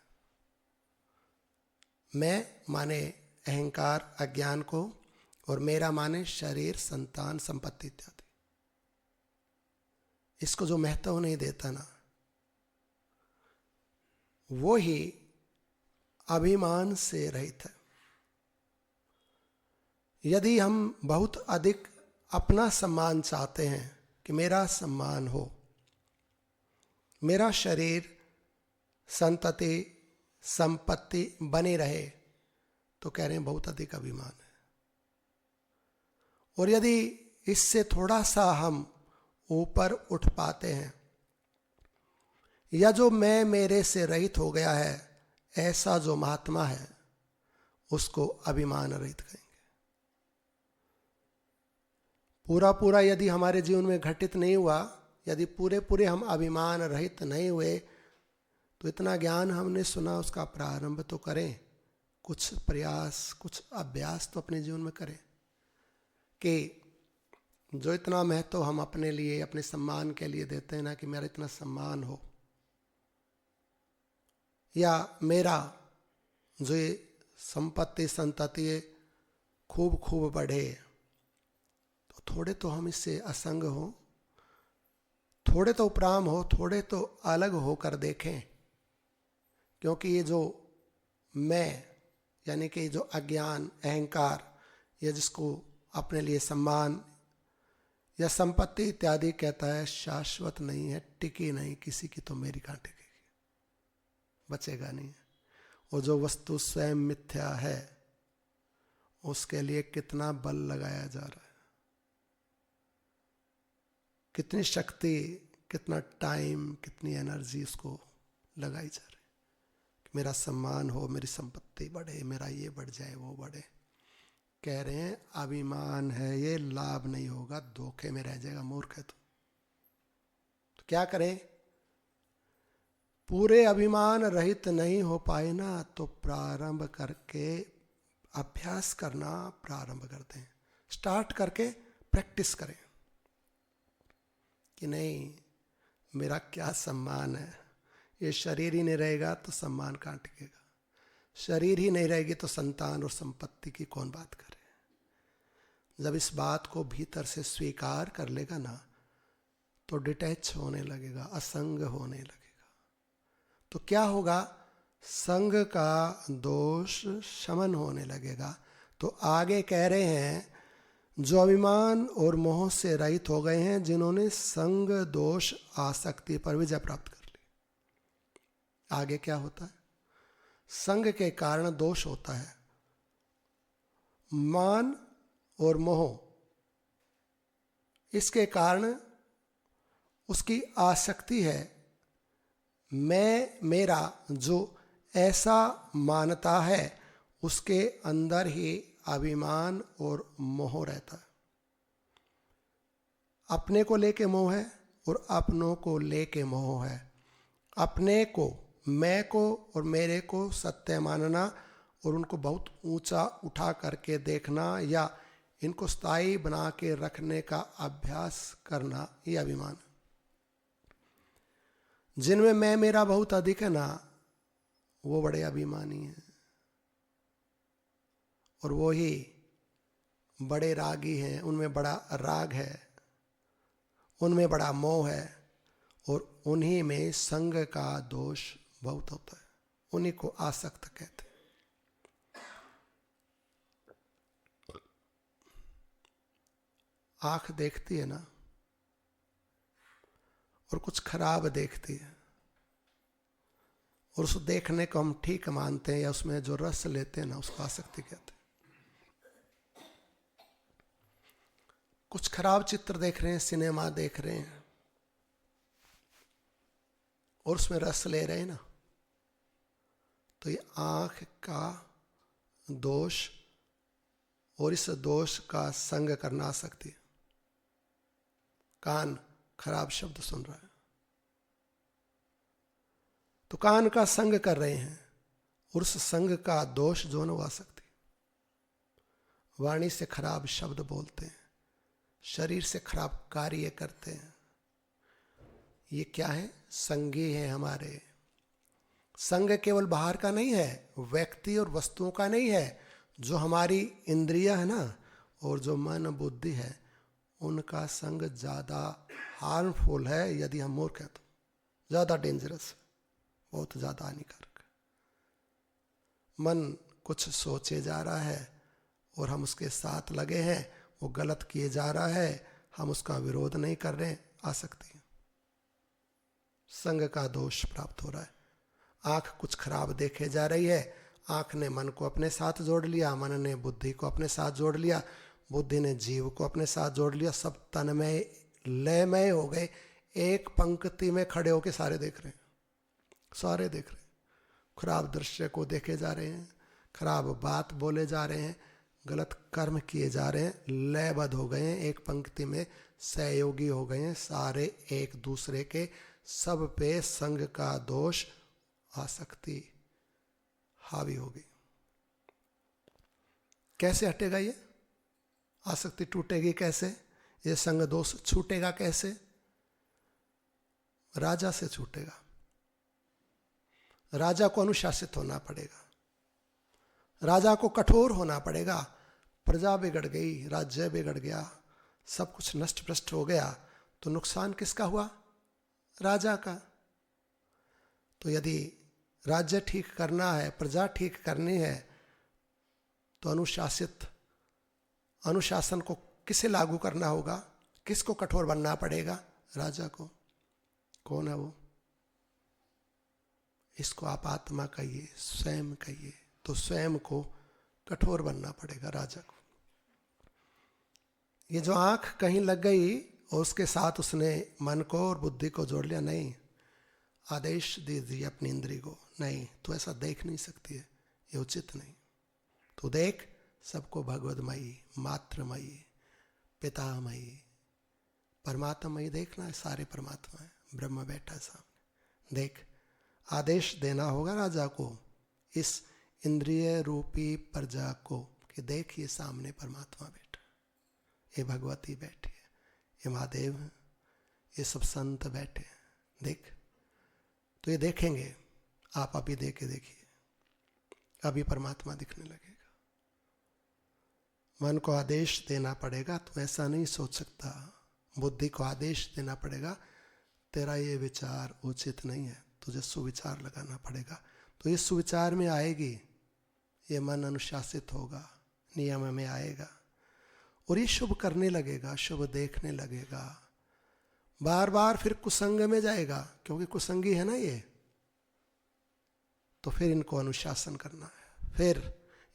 मैं माने अहंकार अज्ञान को, और मेरा माने शरीर संतान संपत्ति इत्यादि। इसको जो महत्व नहीं देता ना, वो ही अभिमान से रहित है। यदि हम बहुत अधिक अपना सम्मान चाहते हैं कि मेरा सम्मान हो, मेरा शरीर संतति संपत्ति बनी रहे, तो कह रहे हैं बहुत अधिक अभिमान है। और यदि इससे थोड़ा सा हम ऊपर उठ पाते हैं, या जो मैं मेरे से रहित हो गया है, ऐसा जो महात्मा है, उसको अभिमान रहित कहेंगे। पूरा यदि हमारे जीवन में घटित नहीं हुआ, यदि पूरे हम अभिमान रहित नहीं हुए, तो इतना ज्ञान हमने सुना, उसका प्रारंभ तो करें। कुछ प्रयास, कुछ अभ्यास तो अपने जीवन में करें कि जो इतना महत्व हम अपने लिए, अपने सम्मान के लिए देते हैं ना, कि मेरा इतना सम्मान हो, या मेरा जो ये संपत्ति संतति खूब बढ़े, तो थोड़े तो हम इससे असंग हो, थोड़े तो उपराम हो, थोड़े तो अलग होकर देखें। क्योंकि ये जो मैं, यानी कि जो अज्ञान अहंकार, या जिसको अपने लिए सम्मान या संपत्ति इत्यादि कहता है, शाश्वत नहीं है, टिकी नहीं। किसी की तो मेरी कहाँ टिकेगी, बचेगा नहीं। और जो वस्तु स्वयं मिथ्या है, उसके लिए कितना बल लगाया जा रहा है, कितनी शक्ति, कितना टाइम, कितनी एनर्जी उसको लगाई जा रही है कि मेरा सम्मान हो, मेरी संपत्ति बढ़े, मेरा ये बढ़ जाए, वो बढ़े। कह रहे हैं अभिमान है ये, लाभ नहीं होगा, धोखे में रह जाएगा, मूर्ख है तो क्या करें? पूरे अभिमान रहित नहीं हो पाए ना, तो प्रारंभ करके अभ्यास करना प्रारंभ करते हैं। स्टार्ट करके प्रैक्टिस करें कि नहीं, मेरा क्या सम्मान है। ये शरीर ही नहीं रहेगा तो सम्मान कहाँ टिकेगा, शरीर ही नहीं रहेगी तो संतान और संपत्ति की कौन बात करे। जब इस बात को भीतर से स्वीकार कर लेगा ना, तो डिटैच होने लगेगा, असंग होने लगेगा। तो क्या होगा? संग का दोष शमन होने लगेगा। तो आगे कह रहे हैं, जो अभिमान और मोह से रहित हो गए हैं, जिन्होंने संग दोष आसक्ति पर विजय प्राप्त कर ली। आगे क्या होता है? संग के कारण दोष होता है, मान और मोह, इसके कारण उसकी आसक्ति है। मैं मेरा जो ऐसा मानता है, उसके अंदर ही अभिमान और मोह रहता है। अपने को लेके मोह है और अपनों को लेके मोह है। अपने को, मैं को और मेरे को सत्य मानना और उनको बहुत ऊंचा उठा करके देखना, या इनको स्थायी बना के रखने का अभ्यास करना, ये अभिमान है। जिनमें मैं मेरा बहुत अधिक है ना, वो बड़े अभिमानी हैं। और वो ही बड़े रागी हैं, उनमें बड़ा राग है, उनमें बड़ा मोह है, और उन्हीं में संग का दोष बहुत होता है, उन्हीं को आसक्त कहते हैं। आंख देखती है ना, और कुछ खराब देखती है, और उस देखने को हम ठीक मानते हैं, या उसमें जो रस लेते हैं ना, उसको आसक्ति कहते हैं। कुछ खराब चित्र देख रहे हैं, सिनेमा देख रहे हैं, और उसमें रस ले रहे हैं ना, तो ये आंख का दोष, और इस दोष का संग करना आसक्ति है। कान खराब शब्द सुन रहा है तो कान का संग कर रहे हैं, और उस संग का दोष जो न आसक्ति। वाणी से खराब शब्द बोलते हैं, शरीर से खराब कार्य करते हैं, ये क्या है? संगी है हमारे। संग केवल बाहर का नहीं है, व्यक्ति और वस्तुओं का नहीं है, जो हमारी इंद्रियां है ना, और जो मन बुद्धि है, उनका संग ज्यादा हार्मफुल है। यदि हम मूर्ख हैं तो ज्यादा डेंजरस है, बहुत ज्यादा हानिकारक। मन कुछ सोचे जा रहा है और हम उसके साथ लगे हैं, वो गलत किए जा रहा है, हम उसका विरोध नहीं कर रहे, आसक्ति है, संग का दोष प्राप्त हो रहा है। आंख कुछ खराब देखे जा रही है, आंख ने मन को अपने साथ जोड़ लिया, मन ने बुद्धि को अपने साथ जोड़ लिया, बुद्धि ने जीव को अपने साथ जोड़ लिया, सब तन्मय लयमय हो गए, एक पंक्ति में खड़े होके सारे देख रहे हैं, सारे देख रहे हैं, खराब दृश्य को देखे जा रहे हैं, खराब बात बोले जा रहे हैं, गलत कर्म किए जा रहे हैं, लयबद्ध हो गए हैं, एक पंक्ति में सहयोगी हो गए हैं, सारे एक दूसरे के, सब पे संग का दोष आसक्ति हावी होगी। कैसे हटेगा ये? आसक्ति टूटेगी कैसे? ये संग दोष छूटेगा कैसे? राजा से छूटेगा। राजा को अनुशासित होना पड़ेगा, राजा को कठोर होना पड़ेगा। प्रजा बिगड़ गई, राज्य बिगड़ गया, सब कुछ नष्ट भ्रष्ट हो गया, तो नुकसान किसका हुआ? राजा का। तो यदि राज्य ठीक करना है, प्रजा ठीक करनी है, तो अनुशासन को किसे लागू करना होगा? किसको कठोर बनना पड़ेगा? राजा को। कौन है वो? इसको आप आत्मा कहिए, स्वयं कहिए, तो स्वयं को कठोर बनना पड़ेगा राजा को। ये जो आंख कहीं लग गई और उसके साथ उसने मन को और बुद्धि को जोड़ लिया, नहीं, आदेश दे दिए अपनी इंद्री को, नहीं तो ऐसा देख नहीं सकती है, ये उचित नहीं। तो देख सबको भगवदमयी, मात्रमयी, पितामयी, परमात्मयी देखना है, सारे परमात्मा है, ब्रह्म बैठा है सामने। देख, आदेश देना होगा राजा को, इस इंद्रिय रूपी प्रजा को, कि देख ये सामने परमात्मा बैठा, ये भगवती बैठी है, ये महादेव है, ये सब संत बैठे हैं, देख। तो ये देखेंगे, आप अभी देख के देखिए, अभी परमात्मा दिखने लगेगा। मन को आदेश देना पड़ेगा, तो ऐसा नहीं सोच सकता, बुद्धि को आदेश देना पड़ेगा, तेरा ये विचार उचित नहीं है, तुझे सुविचार लगाना पड़ेगा। तो इस सुविचार में आएगी, ये मन अनुशासित होगा, नियम में आएगा, और ये शुभ करने लगेगा, शुभ देखने लगेगा, बार बार फिर कुसंग में जाएगा, क्योंकि कुसंगी है ना ये। तो फिर इनको अनुशासन करना है, फिर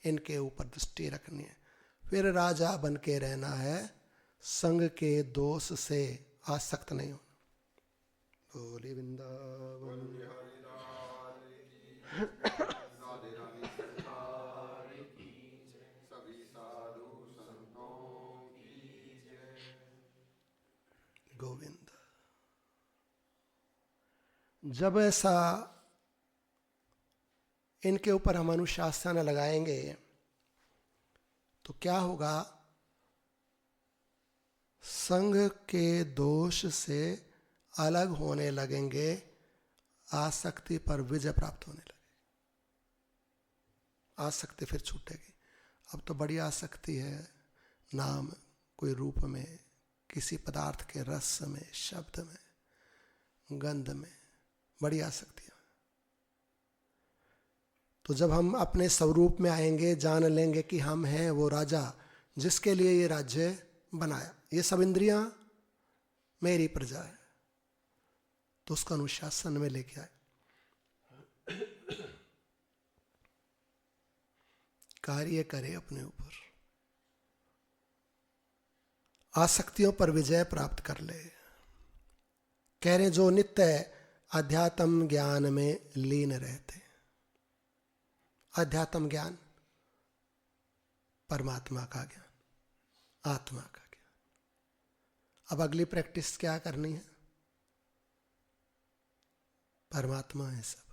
इनके ऊपर दृष्टि रखनी है, फिर राजा बन के रहना है, संग के दोष से आसक्त नहीं होना। बोले वृंदावन गोविंद। जब ऐसा इनके ऊपर हम अनुशासन लगाएंगे तो क्या होगा? संग के दोष से अलग होने लगेंगे, आसक्ति पर विजय प्राप्त होने लगेगी, आसक्ति फिर छूटेगी। अब तो बड़ी आसक्ति है नाम कोई रूप में, किसी पदार्थ के रस में, शब्द में, गंध में, बड़ी आसक्तियां। तो जब हम अपने स्वरूप में आएंगे, जान लेंगे कि हम हैं वो राजा जिसके लिए ये राज्य बनाया, ये सब इंद्रियां मेरी प्रजा है, तो उसको अनुशासन में लेके आए। कार्य करे अपने ऊपर, आसक्तियों पर विजय प्राप्त कर ले। कह रहे जो नित्य अध्यात्म ज्ञान में लीन रहते। अध्यात्म ज्ञान परमात्मा का ज्ञान, आत्मा का ज्ञान। अब अगली प्रैक्टिस क्या करनी है? परमात्मा है सब,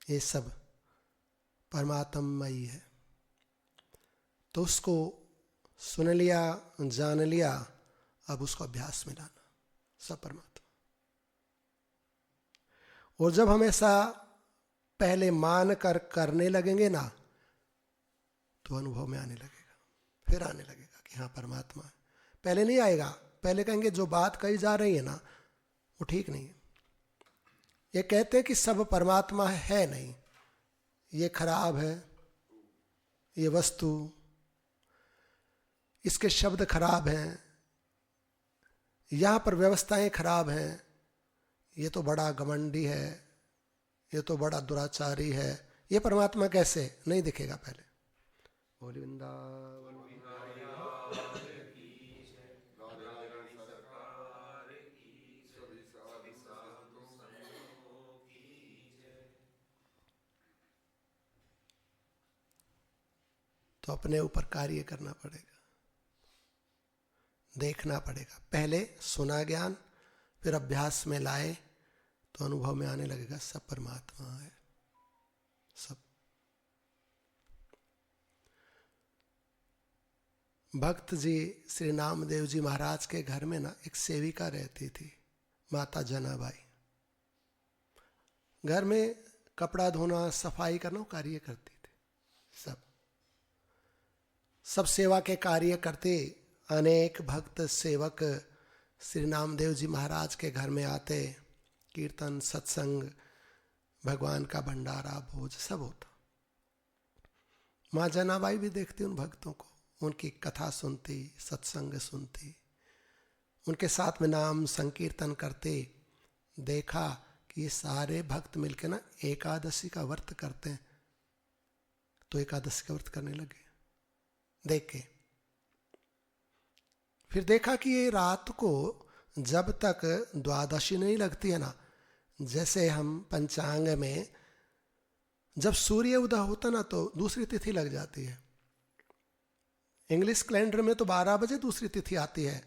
ये सब परमात्ममयी है, तो उसको सुन लिया, जान लिया, अब उसको अभ्यास में लाना, सब परमात्मा। और जब हम ऐसा पहले मान कर करने लगेंगे ना, तो अनुभव में आने लगेगा, फिर आने लगेगा कि हाँ परमात्मा है। पहले नहीं आएगा, पहले कहेंगे जो बात कही जा रही है ना वो ठीक नहीं है। ये कहते हैं कि सब परमात्मा है नहीं, ये खराब है, ये वस्तु, इसके शब्द खराब हैं, यहां पर व्यवस्थाएं खराब हैं, ये तो बड़ा घमंडी है, ये तो बड़ा दुराचारी है। ये परमात्मा कैसे? नहीं दिखेगा पहले। बोली वृंदावन। तो अपने ऊपर कार्य करना पड़ेगा, देखना पड़ेगा। पहले सुना ज्ञान, फिर अभ्यास में लाए तो अनुभव में आने लगेगा सब परमात्मा है, सब। भक्त जी श्री नामदेव जी महाराज के घर में ना एक सेविका रहती थी, माता जनाबाई। घर में कपड़ा धोना, सफाई करना कार्य करती थी, सब सेवा के कार्य करते। अनेक भक्त सेवक श्री नामदेव जी महाराज के घर में आते, कीर्तन, सत्संग, भगवान का भंडारा, भोज सब होता। माँ जनाबाई भी देखती उन भक्तों को, उनकी कथा सुनती, सत्संग सुनती, उनके साथ में नाम संकीर्तन करते। देखा कि ये सारे भक्त मिलकर ना एकादशी का व्रत करते हैं, तो एकादशी का व्रत करने लगे देख के। फिर देखा कि ये रात को जब तक द्वादशी नहीं लगती है ना, जैसे हम पंचांग में जब सूर्य उदय होता ना तो दूसरी तिथि लग जाती है। इंग्लिश कैलेंडर में तो 12 बजे दूसरी तिथि आती है,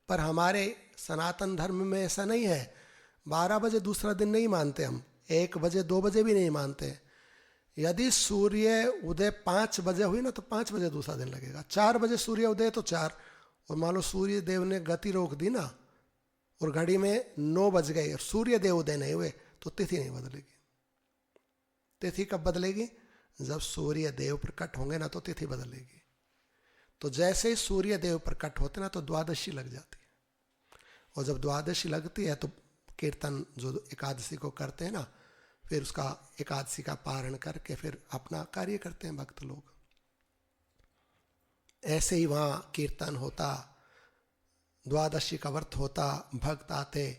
पर हमारे सनातन धर्म में ऐसा नहीं है। 12 बजे दूसरा दिन नहीं मानते हम, 1 बजे 2 बजे भी नहीं मानते। यदि सूर्य उदय 5 बजे हुई ना तो 5 बजे दूसरा दिन लगेगा। 4 बजे सूर्य उदय तो 4, और मान लो सूर्य देव ने गति रोक दी ना और घड़ी में 9 बज गए और सूर्य देव उदय नहीं हुए, तो तिथि नहीं बदलेगी। तिथि कब बदलेगी? जब सूर्य देव प्रकट होंगे ना तो तिथि बदलेगी। तो जैसे ही सूर्य देव प्रकट होते ना तो द्वादशी लग जाती है, और जब द्वादशी लगती है तो कीर्तन जो एकादशी को करते हैं ना, फिर उसका एकादशी का पारण करके फिर अपना कार्य करते हैं भक्त लोग। ऐसे ही वहाँ कीर्तन होता, द्वादशी का व्रत होता, भक्त आते,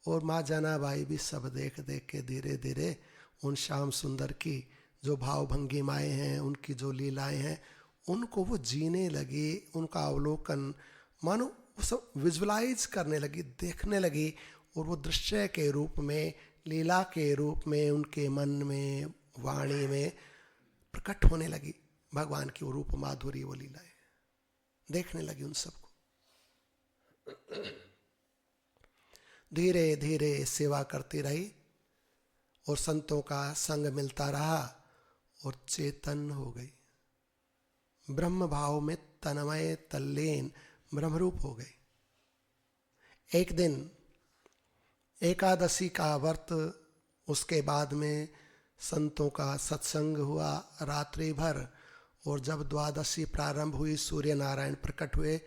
और माँ जनाबाई भी सब देख देख के धीरे धीरे उन श्याम सुंदर की जो भाव भंगिमाएँ हैं, उनकी जो लीलाएं हैं, उनको वो जीने लगी। उनका अवलोकन मानो वो सब विजुअलाइज करने लगी, देखने लगी, और वो दृश्य के रूप में, लीला के रूप में उनके मन में, वाणी में प्रकट होने लगी भगवान की वो रूप माधुरी, वो लीलाएं देखने लगी उन सबको। धीरे धीरे सेवा करती रही और संतों का संग मिलता रहा और चेतन हो गई, ब्रह्म भाव में तन्मय तल्लीन ब्रह्मरूप हो गई। एक दिन एकादशी का व्रत, उसके बाद में संतों का सत्संग हुआ रात्रि भर, और जब द्वादशी प्रारंभ हुई, सूर्य नारायण प्रकट हुए,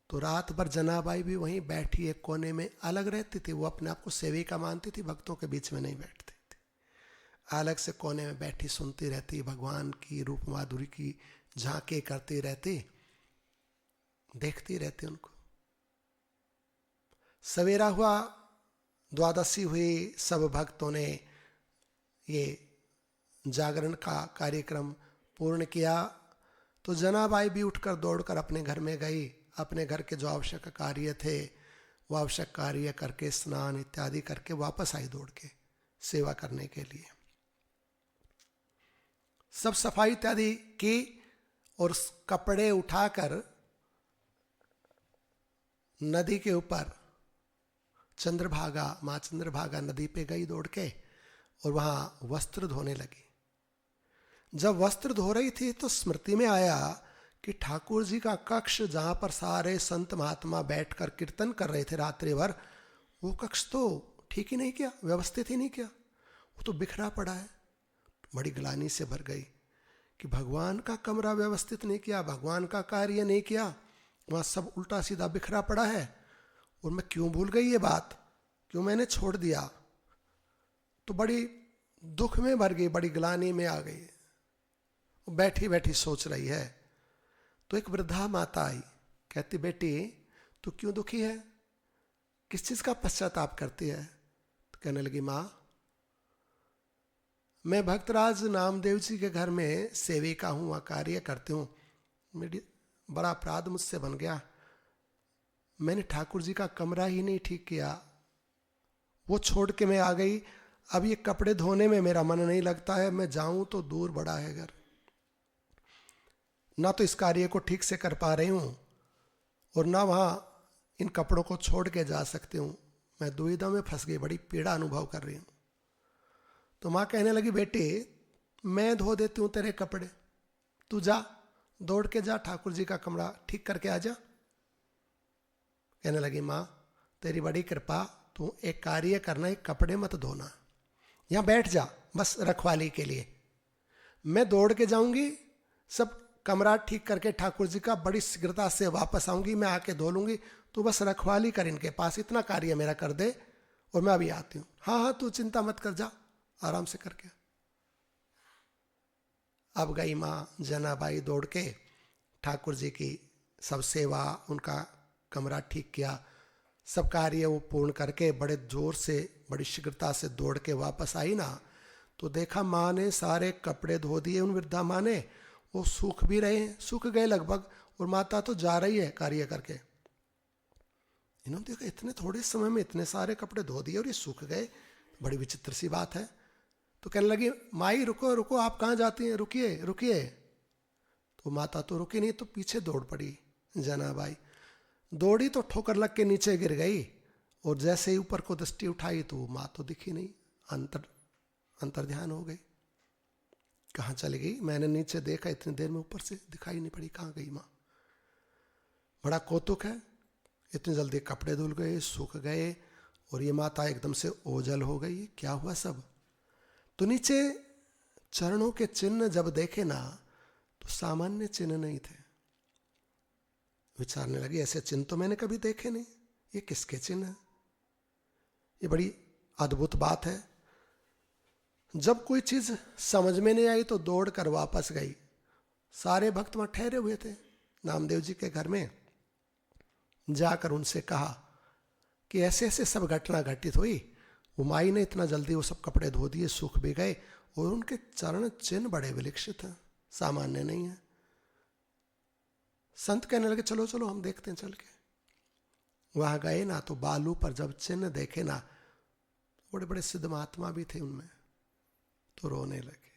तो रात भर जनाबाई भी वहीं बैठी एक कोने में अलग रहती थी। वो अपने आप को सेविका मानती थी, भक्तों के बीच में नहीं बैठती थी, अलग से कोने में बैठी सुनती रहती, भगवान की रूप माधुरी की झांकी करती रहती, देखती रहती उनको। सवेरा हुआ, द्वादशी हुई, सब भक्तों ने ये जागरण का कार्यक्रम पूर्ण किया। तो जनाबाई भी उठकर दौड़कर अपने घर में गई। अपने घर के जो आवश्यक कार्य थे वो आवश्यक कार्य करके, स्नान इत्यादि करके वापस आई दौड़ के सेवा करने के लिए। सब सफाई इत्यादि की और कपड़े उठाकर नदी के ऊपर चंद्रभागा, मां चंद्रभागा नदी पे गई दौड़ के और वहां वस्त्र धोने लगी। जब वस्त्र धो रही थी तो स्मृति में आया कि ठाकुर जी का कक्ष, जहां पर सारे संत महात्मा बैठकर कीर्तन कर रहे थे रात्रि भर, वो कक्ष तो ठीक ही नहीं किया, व्यवस्थित ही नहीं किया, वो तो बिखरा पड़ा है। बड़ी ग्लानि से भर गई कि भगवान का कमरा व्यवस्थित नहीं किया, भगवान का कार्य नहीं किया, वहां सब उल्टा सीधा बिखरा पड़ा है। और मैं क्यों भूल गई ये बात, क्यों मैंने छोड़ दिया। तो बड़ी दुख में भर गई, बड़ी ग्लानि में आ गई। बैठी बैठी सोच रही है तो एक वृद्धा माता आई, कहती बेटी तू क्यों दुखी है, किस चीज का पश्चाताप करती है। तो कहने लगी मां, मैं भक्तराज नामदेव जी के घर में सेविका हूं, वहां कार्य करती हूं, मेरी बड़ा अपराध मुझसे बन गया, मैंने ठाकुर जी का कमरा ही नहीं ठीक किया, वो छोड़ के मैं आ गई। अब ये कपड़े धोने में मेरा मन नहीं लगता है, मैं जाऊं तो दूर बड़ा है घर, ना तो इस कार्य को ठीक से कर पा रही हूं और ना वहां इन कपड़ों को छोड़ के जा सकती हूं, मैं दुविधा में फंस गई, बड़ी पीड़ा अनुभव कर रही हूं। तो मां कहने लगी बेटी मैं धो देती हूं तेरे कपड़े, तू जा, दौड़ के जा, ठाकुर जी का कमरा ठीक करके आ जा। कहने लगी मां तेरी बड़ी कृपा, तू एक कार्य करना, एक कपड़े मत धोना, यहां बैठ जा बस रखवाली के लिए, मैं दौड़ के जाऊंगी, सब कमरा ठीक करके ठाकुर जी का बड़ी शीघ्रता से वापस आऊंगी, मैं आके धो लूंगी, तू बस रखवाली कर इनके पास, इतना कार्य मेरा कर दे और मैं अभी आती हूं। हाँ हाँ तू चिंता मत कर, जा आराम से करके। अब गई मां जनाबाई दौड़ के, ठाकुर जी की सब सेवा, उनका कमरा ठीक किया, सब कार्य वो पूर्ण करके बड़े जोर से, बड़ी शीघ्रता से दौड़ के वापस आई ना, तो देखा माँ ने सारे कपड़े धो दिए उन वृद्धा माँ ने, वो सूख भी रहे हैं, सूख गए लगभग, और माता तो जा रही है कार्य करके। इन्होंने देखा इतने थोड़े समय में इतने सारे कपड़े धो दिए और ये सूख गए, बड़ी विचित्र सी बात है। तो कहने लगी माई रुको रुको, आप कहाँ जाती हैं, रुकिए रुकिए। तो माता तो रुकी नहीं, तो पीछे दौड़ पड़ी जनाबाई, दौड़ी तो ठोकर लग के नीचे गिर गई, और जैसे ही ऊपर को दृष्टि उठाई तो माँ तो दिखी नहीं, अंतर ध्यान हो गई, कहाँ चली गई, मैंने नीचे देखा इतनी देर में ऊपर से दिखाई नहीं पड़ी, कहाँ गई माँ। बड़ा कौतुक है, इतनी जल्दी कपड़े धुल गए, सूख गए, और ये माता एकदम से ओझल हो गई, क्या हुआ सब। तो नीचे चरणों के चिन्ह जब देखे ना, तो सामान्य चिन्ह नहीं थे। विचारने लगी ऐसे चिन्ह तो मैंने कभी देखे नहीं, ये किसके चिन्ह है, ये बड़ी अद्भुत बात है। जब कोई चीज समझ में नहीं आई तो दौड़ कर वापस गई। सारे भक्त वहां ठहरे हुए थे नामदेव जी के घर में, जाकर उनसे कहा कि ऐसे ऐसे सब घटना घटित हुई, वो माई ने इतना जल्दी वो सब कपड़े धो दिए, सूख भी गए, और उनके चरण चिन्ह बड़े विलक्षित हैं, सामान्य नहीं है। संत कहने लगे चलो चलो हम देखते हैं चल के। वहां गए ना, तो बालू पर जब चिन्ह देखे ना, बड़े बड़े सिद्ध महात्मा भी थे उनमें, तो रोने लगे,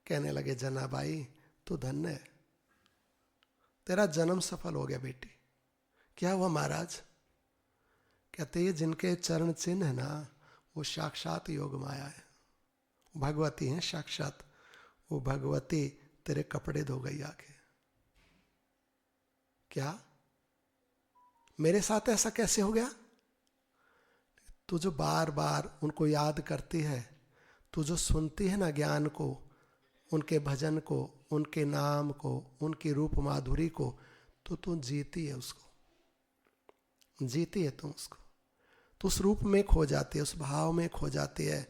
कहने लगे जनाबाई तू धन्य है, तेरा जन्म सफल हो गया बेटी। क्या हुआ महाराज, कहते ये जिनके चरण चिन्ह है ना, वो साक्षात योग माया है, भगवती हैं साक्षात, वो भगवती तेरे कपड़े धो गई आके। क्या मेरे साथ ऐसा कैसे हो गया, तू जो बार बार उनको याद करती है, तू जो सुनती है ना ज्ञान को, उनके भजन को, उनके नाम को, उनकी रूप माधुरी को, तो तू जीती है उसको, जीती है तू उसको, तो उस रूप में खो जाती है, उस भाव में खो जाती है।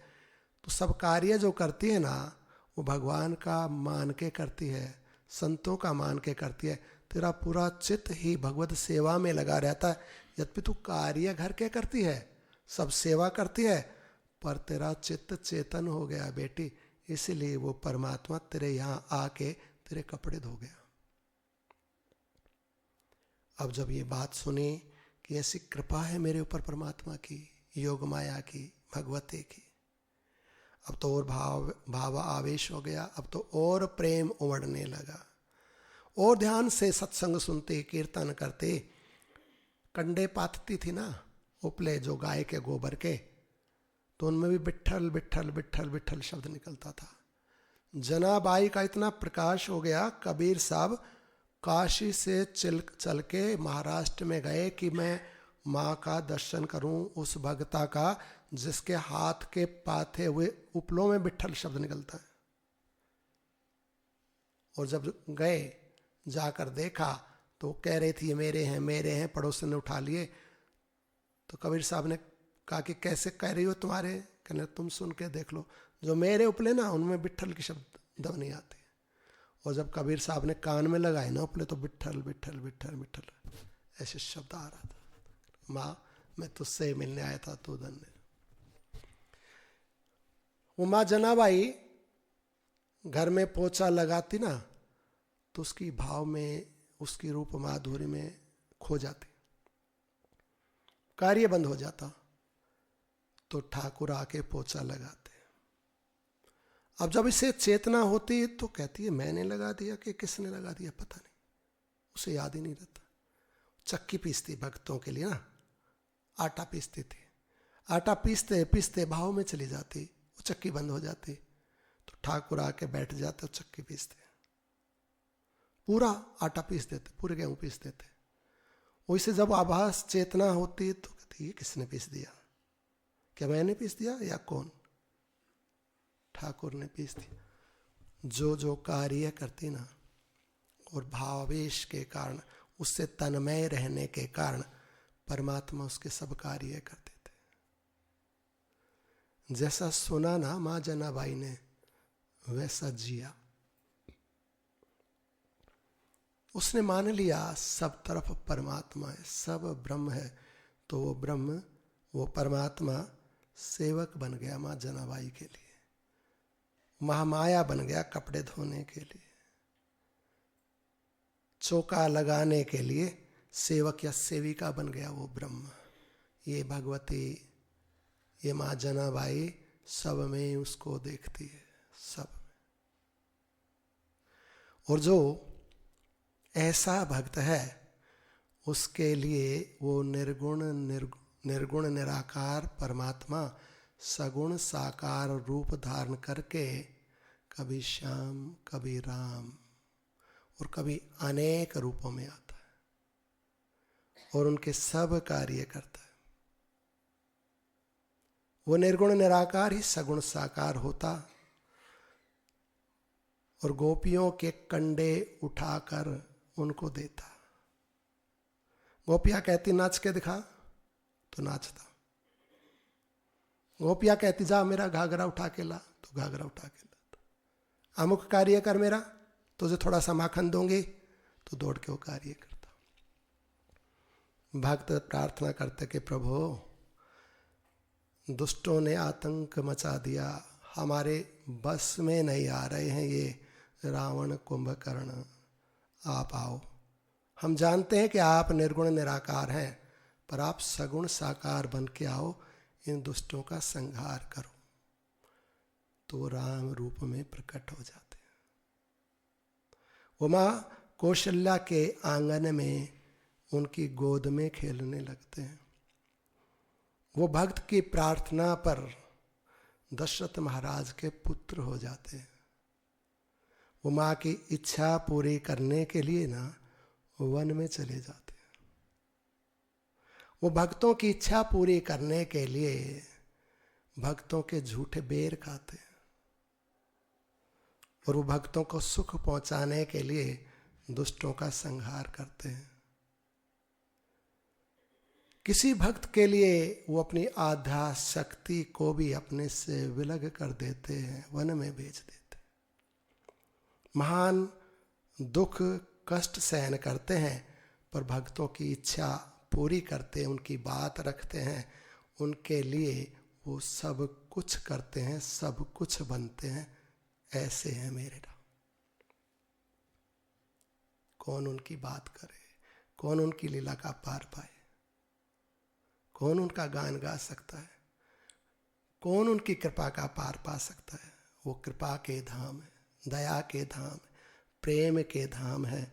तो सब कार्य जो करती है ना, वो भगवान का मान के करती है, संतों का मान के करती है। तेरा पूरा चित्त ही भगवत सेवा में लगा रहता है। यद्यपि तू कार्य घर के करती है, सब सेवा करती है, पर तेरा चित्त चेतन हो गया बेटी, इसलिए वो परमात्मा तेरे यहाँ आके तेरे कपड़े धो गया। अब जब ये बात सुनी कि ऐसी कृपा है मेरे ऊपर परमात्मा की, योग माया की, भगवती की, अब तो और भाव आवेश हो गया। अब तो और प्रेम उमड़ने लगा, और ध्यान से सत्संग सुनते, कीर्तन करते। कंडे पाथती थी ना उपले जो गाय के गोबर के, तो उनमें भी बिट्ठल बिट्ठल बिट्ठल बिट्ठल शब्द निकलता था। जनाबाई का इतना प्रकाश हो गया, कबीर साहब काशी से चल के महाराष्ट्र में गए कि मैं माँ का दर्शन करूं, उस भगता का जिसके हाथ के पाथे हुए उपलों में बिट्ठल शब्द निकलता है। और जब गए, जाकर देखा तो कह रही थी मेरे हैं मेरे हैं, पड़ोसन ने उठा लिए। तो कबीर साहब ने कहा कि कैसे कह रही हो तुम्हारे? कहने तुम सुन के देख लो, जो मेरे उपले ना उनमें बिट्ठल के शब्द ध्वनि आते। और जब कबीर साहब ने कान में लगाए ना उपले, तो बिट्ठल बिट्ठल बिट्ठल बिट्ठल ऐसे शब्द आ रहा था। माँ मैं तुझसे मिलने आया था, तू धन्य। वो माँ जनाबाई घर में पोछा लगाती ना, तो उसकी भाव में, उसकी रूप माधुरी में खो जाती, कार्य बंद हो जाता। तो ठाकुर आके पोछा लगाते। अब जब इसे चेतना होती तो कहती है मैंने लगा दिया कि किसने लगा दिया, पता नहीं, उसे याद ही नहीं रहता। चक्की पीसती भक्तों के लिए ना, आटा पीसती थी, आटा पीसते पीसते भाव में चली जाती, वो चक्की बंद हो जाती। तो ठाकुर आके बैठ जाते और चक्की पीसते, पूरा आटा पीस देते, पूरे गेहूं पीस देते। वैसे जब आभास चेतना होती तो कहती है किसने पीस दिया, क्या मैंने पीस दिया या कौन? ठाकुर ने पीस दिया। जो जो कार्य करती ना, और भावावेश के कारण, उससे तन्मय रहने के कारण परमात्मा उसके सब कार्य करते थे। जैसा सुना ना माँ जनाबाई ने, वैसा जिया। उसने मान लिया सब तरफ परमात्मा है, सब ब्रह्म है। तो वो ब्रह्म, वो परमात्मा सेवक बन गया माँ जनाबाई के लिए, महामाया बन गया कपड़े धोने के लिए, चौका लगाने के लिए सेवक या सेविका बन गया वो ब्रह्म। ये भगवती, ये माँ जनाबाई सब में उसको देखती है, सब में। और जो ऐसा भक्त है उसके लिए वो निर्गुण निराकार परमात्मा सगुण साकार रूप धारण करके कभी श्याम, कभी राम और कभी अनेक रूपों में आता है और उनके सब कार्य करता है। वो निर्गुण निराकार ही सगुण साकार होता और गोपियों के कंडे उठाकर उनको देता। गोपियां कहती नाच के दिखा, तो नाचता। गोपियां कहती जा मेरा घाघरा उठा के ला, तो घाघरा उठा के लाता। अमुक कार्य कर मेरा, तुझे थोड़ा सा माखन दूंगी, तो दौड़ के वो कार्य करता। भक्त प्रार्थना करते कि प्रभु दुष्टों ने आतंक मचा दिया, हमारे बस में नहीं आ रहे हैं ये रावण कुंभकर्ण, आप आओ। हम जानते हैं कि आप निर्गुण निराकार हैं, पर आप सगुण साकार बन के आओ, इन दुष्टों का संहार करो। तो राम रूप में प्रकट हो जाते हैं। वो माँ कौशल्या के आंगन में उनकी गोद में खेलने लगते हैं। वो भक्त की प्रार्थना पर दशरथ महाराज के पुत्र हो जाते हैं। वो माँ की इच्छा पूरी करने के लिए ना वन में चले जाते हैं। वो भक्तों की इच्छा पूरी करने के लिए भक्तों के झूठे बेर खाते हैं। और वो भक्तों को सुख पहुंचाने के लिए दुष्टों का संहार करते हैं। किसी भक्त के लिए वो अपनी आध्या शक्ति को भी अपने से विलग कर देते हैं, वन में भेज देते हैं। महान दुख कष्ट सहन करते हैं, पर भक्तों की इच्छा पूरी करते हैं, उनकी बात रखते हैं, उनके लिए वो सब कुछ करते हैं, सब कुछ बनते हैं। ऐसे हैं मेरे राम। कौन उनकी बात करे, कौन उनकी लीला का पार पाए, कौन उनका गान गा सकता है, कौन उनकी कृपा का पार पा सकता है। वो कृपा के धाम है, दया के धाम है, प्रेम के धाम है।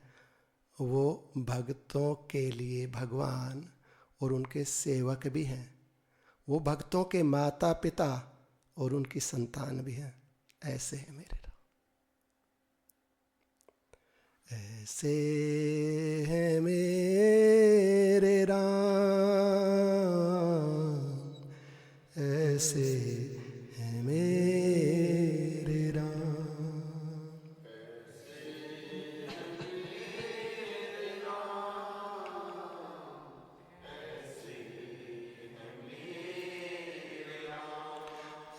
वो भक्तों के लिए भगवान और उनके सेवक भी हैं। वो भक्तों के माता पिता और उनकी संतान भी हैं। ऐसे है मेरे राम, ऐसे है मेरे राम, ऐसे है मेरे राम,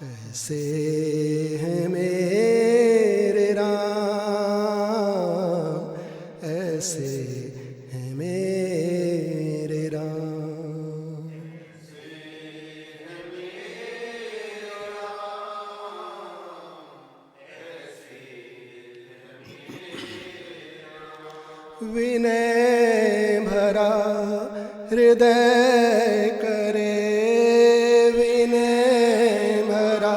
ऐसे है मेरे राम, ऐसे है मेरे राम, विनय भरा हृदय करे, विनय भरा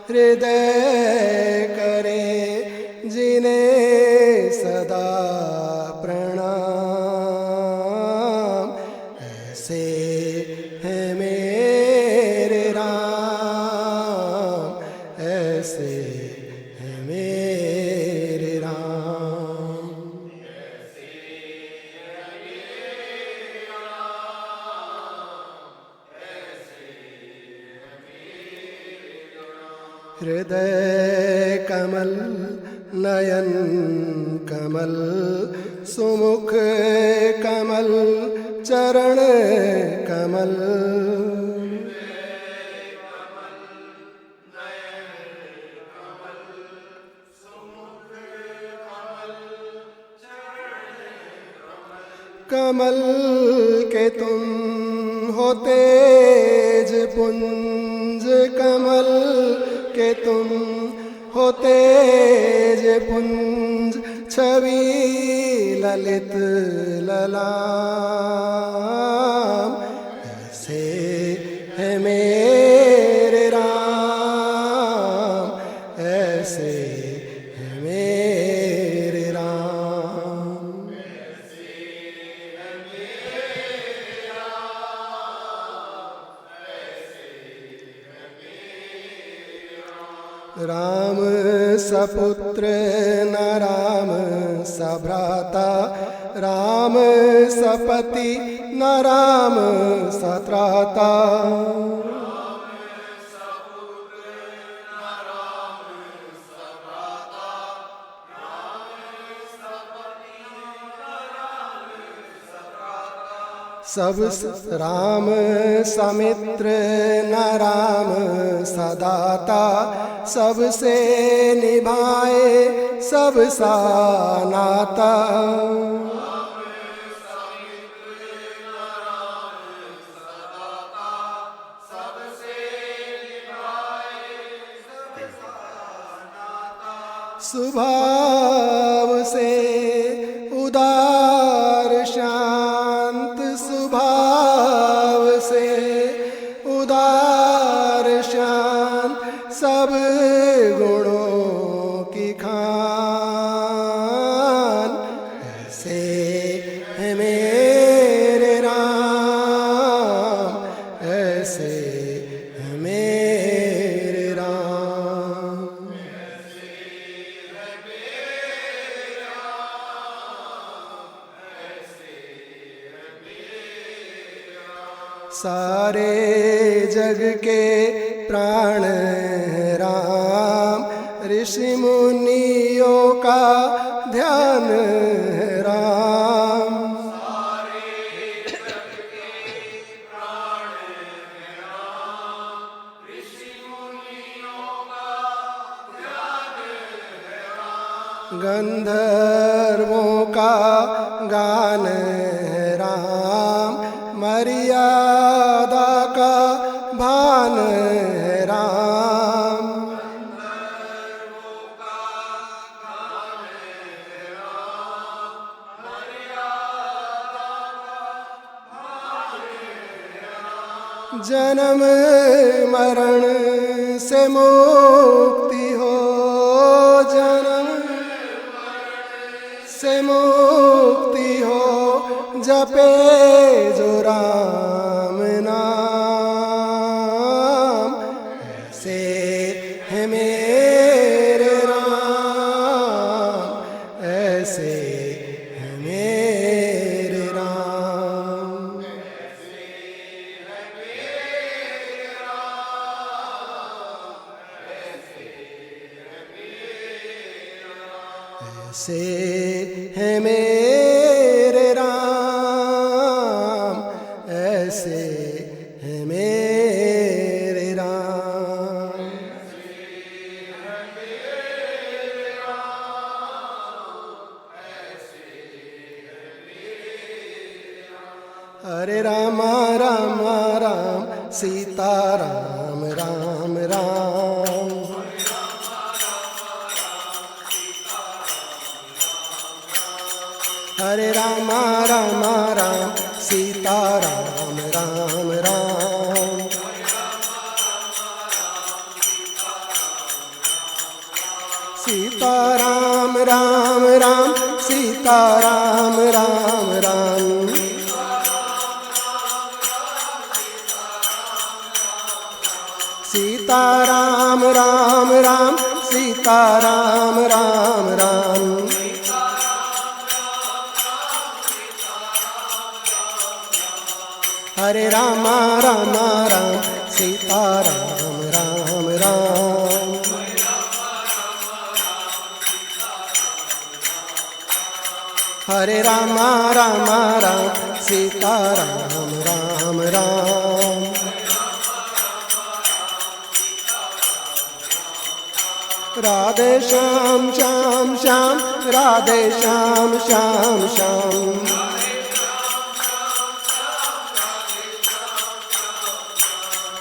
हृदय करे, जिन्हें सदा प्रणाम। ऐसे है मेरे राम, ऐसे है मेरे राम, हृदय कमल नयन कमल, सुमुख कमल चरण कमल, कमल के तुम हो तेज पुंज, कमल के तुम हो तेज पुंज, छवि ललित ललाम। ऐसे है मेरे राम, ऐसे है मेरे राम, राम सपुत्र न राम सभ्राता, राम सपति न राम सत्राता, सब राम समित्र न राम सदाता, सबसे निभाए सब सा नाता, स्वभाव से उदार शांत, स्वभाव से उदार शांत, सब गुणों की खान। ऐसे है मेरे राम, ऐसे है मेरे राम, सारे जग के प्राण राम, ऋषि मुनियों का ध्यान है राम। गंधर्वों का गान है राम, मर्यादा का भान है राम। जन्म मरण से मुक्ति हो, जन्म से मुक्ति हो, जपे जो राम नाम। ऐसे है मेरे राम, ऐसे है मेरे राम। ऐसे है मेरे राम, ऐसे है मेरे राम। हरे राम राम राम सीता राम राम राम। हरे राम राम राम सीता राम राम राम। सीता राम राम राम सीता राम राम राम। सीता राम राम राम सीता राम राम राम। हरे राम राम राम सीता राम राम राम। हरे राम राम राम सीता राम राम राम। राधे श्याम श्याम श्याम राधे श्याम श्याम श्याम।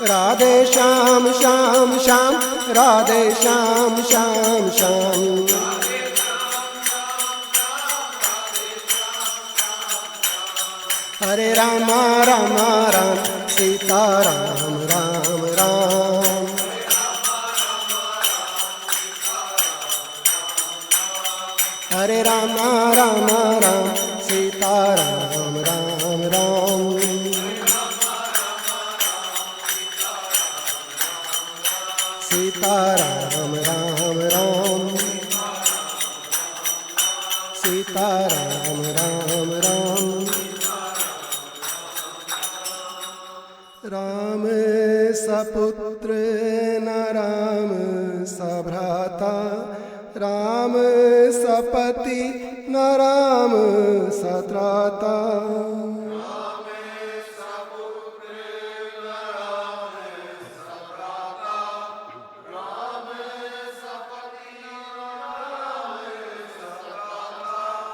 राधे श्याम श्याम श्याम राधे श्याम श्याम श्याम। हरे राम राम राम सीता राम राम राम। हरे राम राम राम सीता राम राम राम। सीता राम राम राम। सीता राम राम राम। राम सपुत्र न राम सभ्राता, राम सपति न राम सत्राता।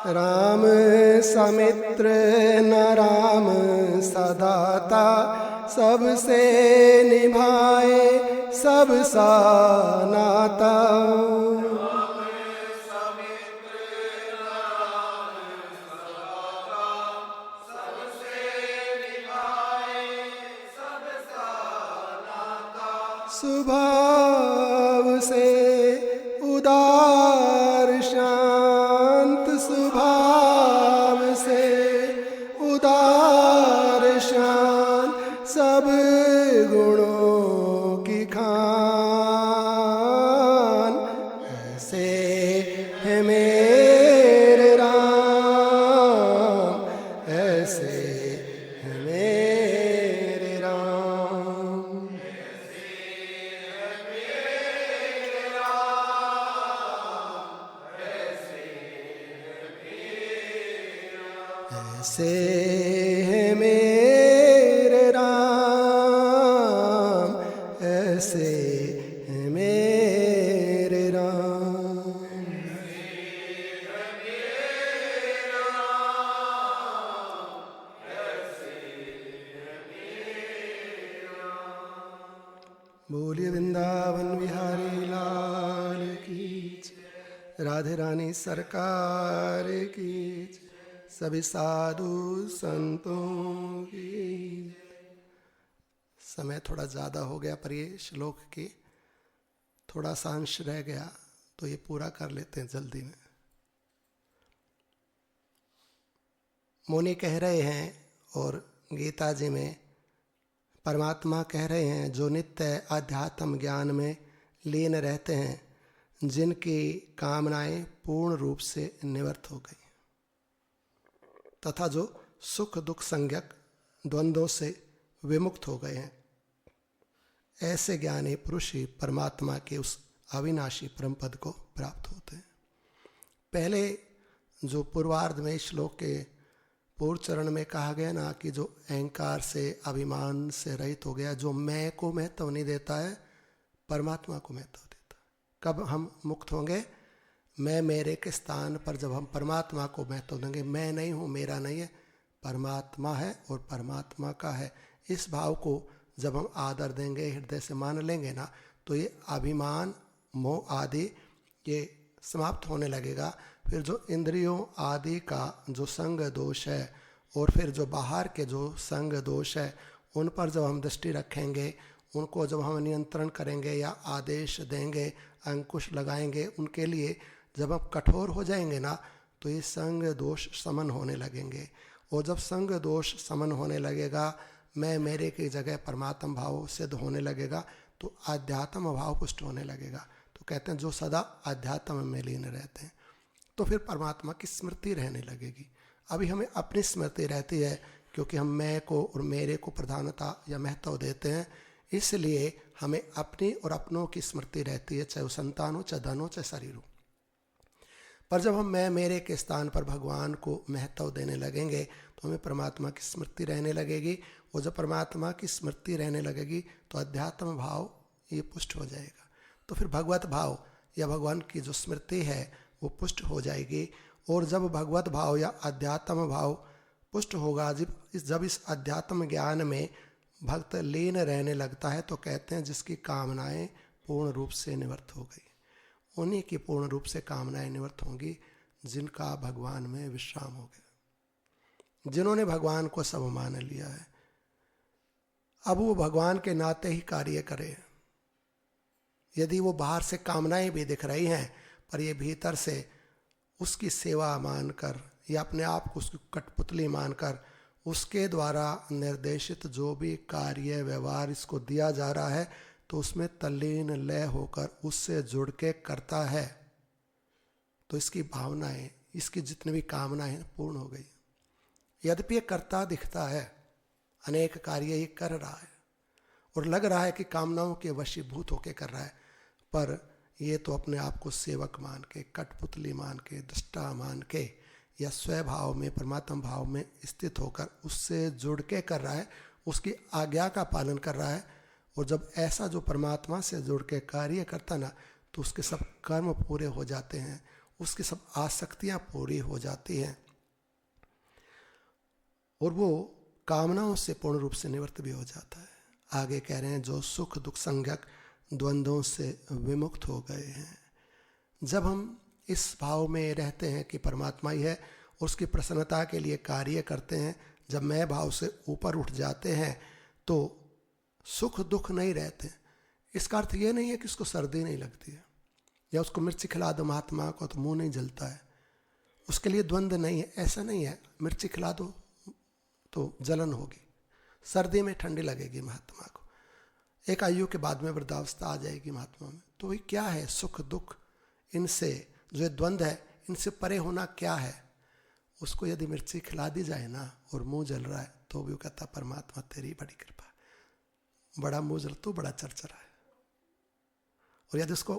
राम समित्र न राम सदाता, सबसे निभाए सब सा नाता। स्वभाव से उदार शांत, स्वभाव से उदार शांत, सब गुणों की खान। ऐसे है मेरे राम, ऐसे है मेरे राम। बोलिए वृंदावन बिहारी लाल की जय। राधे रानी सरकार की जय। सभी साधु संतों की जय। समय थोड़ा ज़्यादा हो गया पर ये श्लोक की थोड़ा सा अंश रह गया तो ये पूरा कर लेते हैं जल्दी में। मुनि कह रहे हैं और गीता जी में परमात्मा कह रहे हैं, जो नित्य आध्यात्म ज्ञान में लीन रहते हैं, जिनकी कामनाएं पूर्ण रूप से निवृत्त हो गई तथा जो सुख दुख संज्ञक द्वंद्वों से विमुक्त हो गए हैं, ऐसे ज्ञानी पुरुष ही परमात्मा के उस अविनाशी परम पद को प्राप्त होते हैं। पहले जो पूर्वार्ध में श्लोक के पूर्व चरण में कहा गया ना कि जो अहंकार से अभिमान से रहित हो गया, जो मैं को महत्व नहीं देता है, परमात्मा को महत्व देता है। कब हम मुक्त होंगे? मैं मेरे के स्थान पर जब हम परमात्मा को महत्व देंगे। मैं नहीं हूँ, मेरा नहीं है, परमात्मा है और परमात्मा का है। इस भाव को जब हम आदर देंगे, हृदय से मान लेंगे ना, तो ये अभिमान मोह आदि ये समाप्त होने लगेगा। फिर जो इंद्रियों आदि का जो संग दोष है और फिर जो बाहर के जो संग दोष है, उन पर जब हम दृष्टि रखेंगे, उनको जब हम नियंत्रण करेंगे या आदेश देंगे, अंकुश लगाएंगे उनके लिए, जब हम कठोर हो जाएंगे ना, तो ये संग दोष समन होने लगेंगे। और जब संग दोष समन होने लगेगा, मैं मेरे की जगह परमात्म भाव सिद्ध होने लगेगा, तो आध्यात्म भाव पुष्ट होने लगेगा। तो कहते हैं जो सदा आध्यात्म में लीन रहते हैं, तो फिर परमात्मा की स्मृति रहने लगेगी। अभी हमें अपनी स्मृति रहती है क्योंकि हम मैं को और मेरे को प्रधानता या महत्व देते हैं, इसलिए हमें अपनी और अपनों की स्मृति रहती है, चाहे वो संतान हो, चाहे धन हो, चाहे शरीर हो। पर जब हम मैं मेरे के स्थान पर भगवान को महत्व देने लगेंगे तो हमें परमात्मा की स्मृति रहने लगेगी। और जब परमात्मा की स्मृति रहने लगेगी तो अध्यात्म भाव ये पुष्ट हो जाएगा। तो फिर भगवत भाव या भगवान की जो स्मृति है वो पुष्ट हो जाएगी। और जब भगवत भाव या अध्यात्म भाव पुष्ट होगा, जब इस अध्यात्म ज्ञान में भक्त लीन रहने लगता है, तो कहते हैं जिसकी कामनाएं पूर्ण रूप से निवृत्त हो गई। उन्हीं की पूर्ण रूप से कामनाएं निवृत्त होंगी जिनका भगवान में विश्राम हो गया, जिन्होंने भगवान को सब मान लिया है। अब वो भगवान के नाते ही कार्य करे। यदि वो बाहर से कामनाएं भी दिख रही हैं, पर ये भीतर से उसकी सेवा मानकर या अपने आप को उसकी कठपुतली मानकर उसके द्वारा निर्देशित जो भी कार्य व्यवहार इसको दिया जा रहा है, तो उसमें तल्लीन लय होकर उससे जुड़ के करता है, तो इसकी भावनाएं, इसकी जितनी भी कामनाएं पूर्ण हो गई। यद्यपि ये करता दिखता है, अनेक कार्य ये कर रहा है और लग रहा है कि कामनाओं के वशीभूत होकर कर रहा है, पर ये तो अपने आप को सेवक मान के, कठपुतली मान के, दृष्टा मान के या स्वभाव में, परमात्मा भाव में स्थित होकर उससे जुड़ के कर रहा है, उसकी आज्ञा का पालन कर रहा है। और जब ऐसा जो परमात्मा से जुड़ के कार्य करता ना, तो उसके सब कर्म पूरे हो जाते हैं, उसकी सब आसक्तियां पूरी हो जाती हैं और वो कामनाओं से पूर्ण रूप से निवृत्त भी हो जाता है। आगे कह रहे हैं जो सुख दुख संज्ञक द्वंद्वों से विमुक्त हो गए हैं। जब हम इस भाव में रहते हैं कि परमात्मा ही है और उसकी प्रसन्नता के लिए कार्य करते हैं, जब मैं भाव से ऊपर उठ जाते हैं तो सुख दुख नहीं रहते। इसका अर्थ ये नहीं है कि उसको सर्दी नहीं लगती है या उसको मिर्ची खिला दो महात्मा को तो मुंह नहीं जलता है, उसके लिए द्वंद्व नहीं है, ऐसा नहीं है। मिर्ची खिला दो तो जलन होगी, सर्दी में ठंडी लगेगी महात्मा को, एक आयु के बाद में वृद्धावस्था आ जाएगी महात्मा में। तो ये क्या है? सुख दुख, इनसे जो द्वंद्व है, इनसे परे होना क्या है? उसको यदि मिर्ची खिला दी जाए ना और मुंह जल रहा है, तो भी वो कहता परमात्मा तेरी बड़ी कृपा, बड़ा मुंह जल, तू बड़ा चरचरा है। और यदि उसको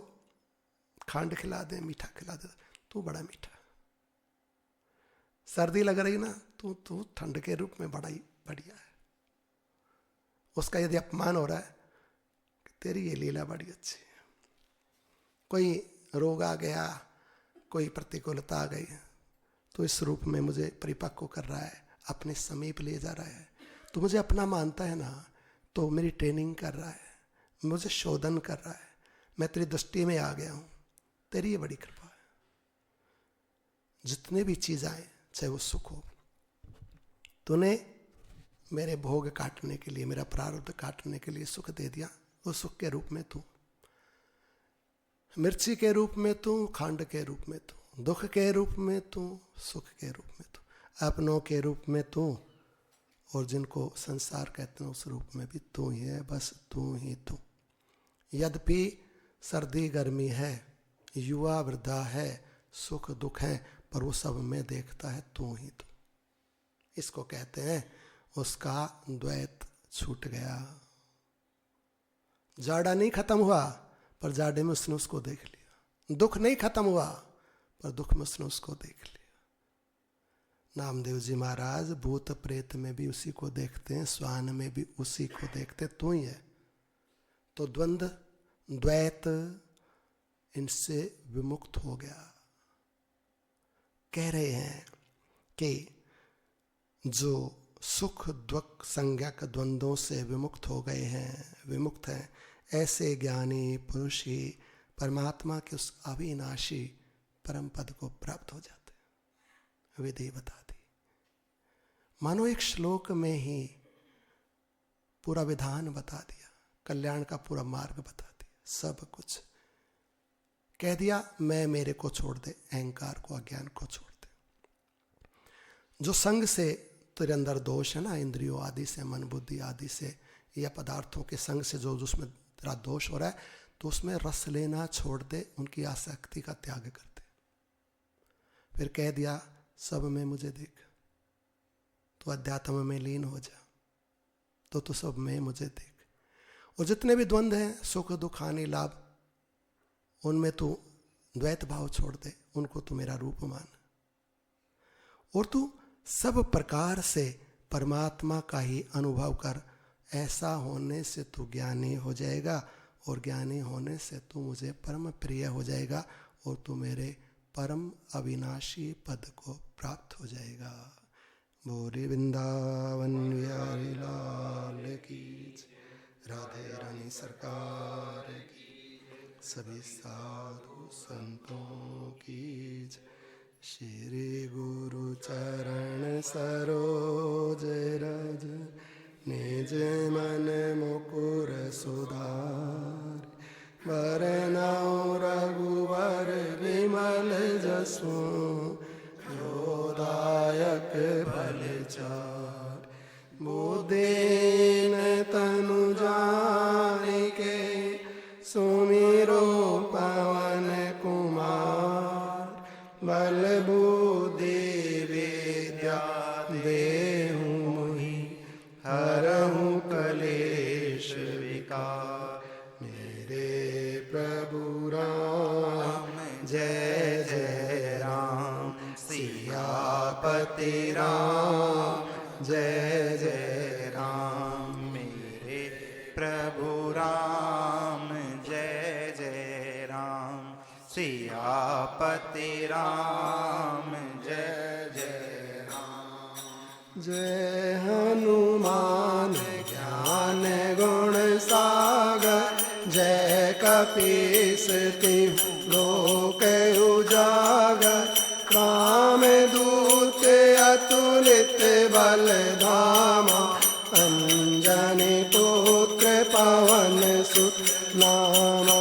खांड खिला दे, मीठा खिला दे, तू बड़ा मीठा। सर्दी लग रही ना, तू ठंड के रूप में बड़ा ही बढ़िया है। उसका यदि अपमान हो रहा है, तेरी ये लीला बड़ी अच्छी है। कोई रोग आ गया, कोई प्रतिकूलता आ गई, तो इस रूप में मुझे परिपक्व कर रहा है, अपने समीप ले जा रहा है। तो मुझे अपना मानता है ना, तो मेरी ट्रेनिंग कर रहा है, मुझे शोधन कर रहा है, मैं तेरी दृष्टि में आ गया हूं, तेरी ये बड़ी कृपा है। जितने भी चीज आए, चाहे वो सुख हो, तूने मेरे भोग काटने के लिए, मेरा प्रारब्ध काटने के लिए सुख दे दिया। वो सुख के रूप में तू, मिर्ची के रूप में तू, खंड के रूप में तू, दुख के रूप में तू, सुख के रूप में तू, अपनों के रूप में तू, और जिनको संसार कहते हैं उस रूप में भी तू ही है। बस तू ही तू। यद्यपि सर्दी गर्मी है, युवा वृद्धा है, सुख दुख है, पर वो सब में देखता है तू ही तू। इसको कहते हैं उसका द्वैत छूट गया। जाड़ा नहीं खत्म हुआ, पर जाड़े में उसने उसको देख लिया। दुख नहीं खत्म हुआ, पर दुख में उसने उसको देख लिया। नामदेव जी महाराज भूत प्रेत में भी उसी को देखते हैं, स्वान में भी उसी को देखते, तू ही है। तो द्वंद्व द्वैत इनसे विमुक्त हो गया। कह रहे हैं कि जो सुख दुख संज्ञक द्वंद्वों से विमुक्त हो गए हैं, विमुक्त हैं, ऐसे ज्ञानी पुरुष ही परमात्मा के उस अविनाशी परम पद को प्राप्त हो जाते हैं। विधि बता दी, मानो एक श्लोक में ही पूरा विधान बता दिया, कल्याण का पूरा मार्ग बता दिया, सब कुछ कह दिया। मैं मेरे को छोड़ दे, अहंकार को, अज्ञान को छोड़ दे। जो संग से तेरे अंदर दोष है ना, इंद्रियों आदि से, मन बुद्धि आदि से, या पदार्थों के संग से जो उसमें तेरा दोष हो रहा है, तो उसमें रस लेना छोड़ दे, उनकी आसक्ति का त्याग कर दे। फिर कह दिया सब में मुझे देख, तो अध्यात्म में लीन हो जा, तो तू सब में मुझे देख। और जितने भी द्वंद्व हैं, सुख दुख हानि लाभ, उनमें तू द्वैत भाव छोड़ दे, उनको तू मेरा रूप मान, और तू सब प्रकार से परमात्मा का ही अनुभव कर। ऐसा होने से तू ज्ञानी हो जाएगा, और ज्ञानी होने से तू मुझे परम प्रिय हो जाएगा, और तू मेरे परम अविनाशी पद को प्राप्त हो जाएगा। बोले वृंदावन बिहारी लाल की, राधे रानी सरकार की, सभी साधु संतों की, श्री गुरु चरण सरोज रज, निज मन मुकुर सुधार, वरनौ रघुवर विमल जसु, दायक फलचार। बुद्धिन तनु जानिके, सुमिरो पवन कुमार, बल बुद्धि विद्या देहु मोहि, हरहु कलेश विकार। मेरे प्रभु राम जय जय राम, सियापति राम जय जय राम। मेरे प्रभु राम जय जय राम, सियापति राम जय जय राम। जय हनुमान ज्ञान गुण सागर, जय कपीस तिहु लोक उजागर, राम दूत अतुलित बल धामा, अंजनी पुत्र पवन सुत नामा।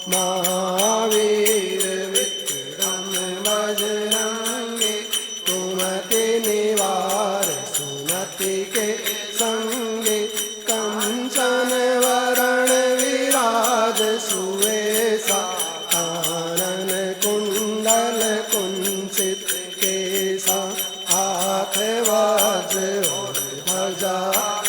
महावीर विक्रम बजरंगी, कुमति निवार सुमति के संगी, कंचन वरण विराज सुवेशा, कानन कुंडल कुंचित केसा, हाथ वज्र और ध्वजा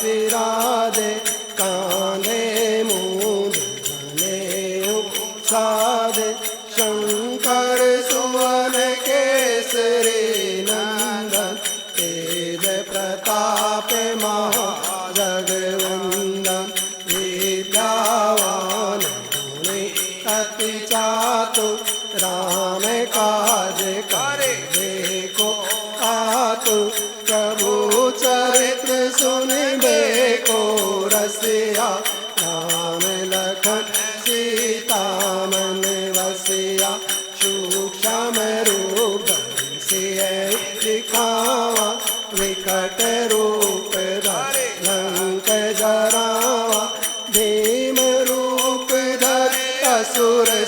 विराजे, कांधे मूंज जनेऊ साधे, शंकर सुवन केसरी नंदन, तेज प्रताप महा जगवंदन, विद्यावान गुणी अति चातुर, राम काज करे देखो आतुर, प्रभु चरित्र सुनिबे को रसिया, राम लखन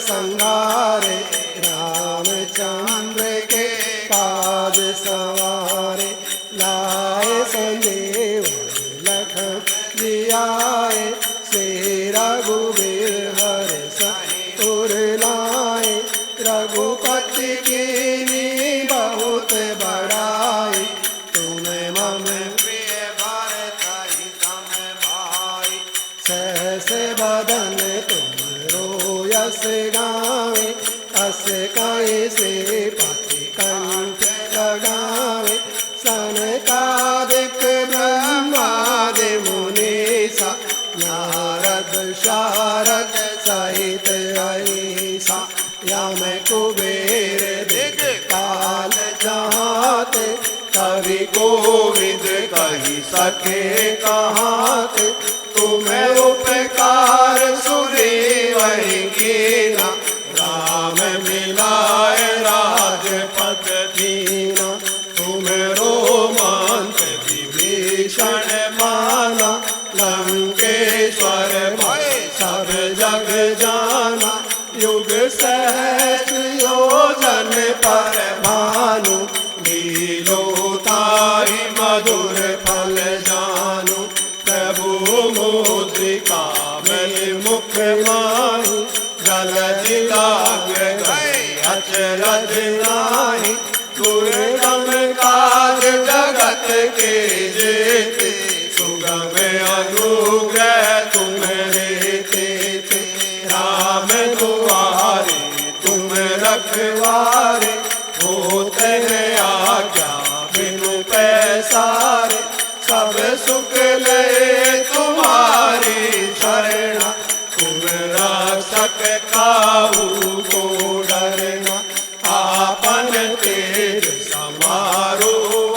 संगारे, रामचंद्र के काज सवारे। लाए संजीवन लखन जी आए, श्री रघुवीर हर उर लाए। रघुपति की बहुत बड़ाई, तुम्हें मम प्रिय भरतहि तम भाई। सहस बदन तुम यस गावे, अस कैसे पति कंठ लगावे। सनकादिक ब्रह्मादि मुनीसा, नारद शारद सहित ऐसा। यम कुबेर दिग काल जाते, कवि कोविद कही सके कहाते। तुम्हें उपकार सुग्रीव कीना, राम मिलाए राजपद दीना। तुम्हें रोमांच विभीषण माना, लंकेश्वर भय सब जग जाना। युग सहस्र योजन पर भानु, लीलोताहि मधुर फल जानु। प्रभु मुद्रिका में मुख माहि, जलधि लागे अचरज नाहि। दुर्गम काज जगत के जेते, सुगम अनुग्रह तुम्हारे तेते। राम दुआरे तुम रखवारे, होते हैं आज्ञा बिनु पैसारे। सब सुख ले तुम्हारी शरणा, तुम रक्षक काहू को डरना। आपन तेज समारो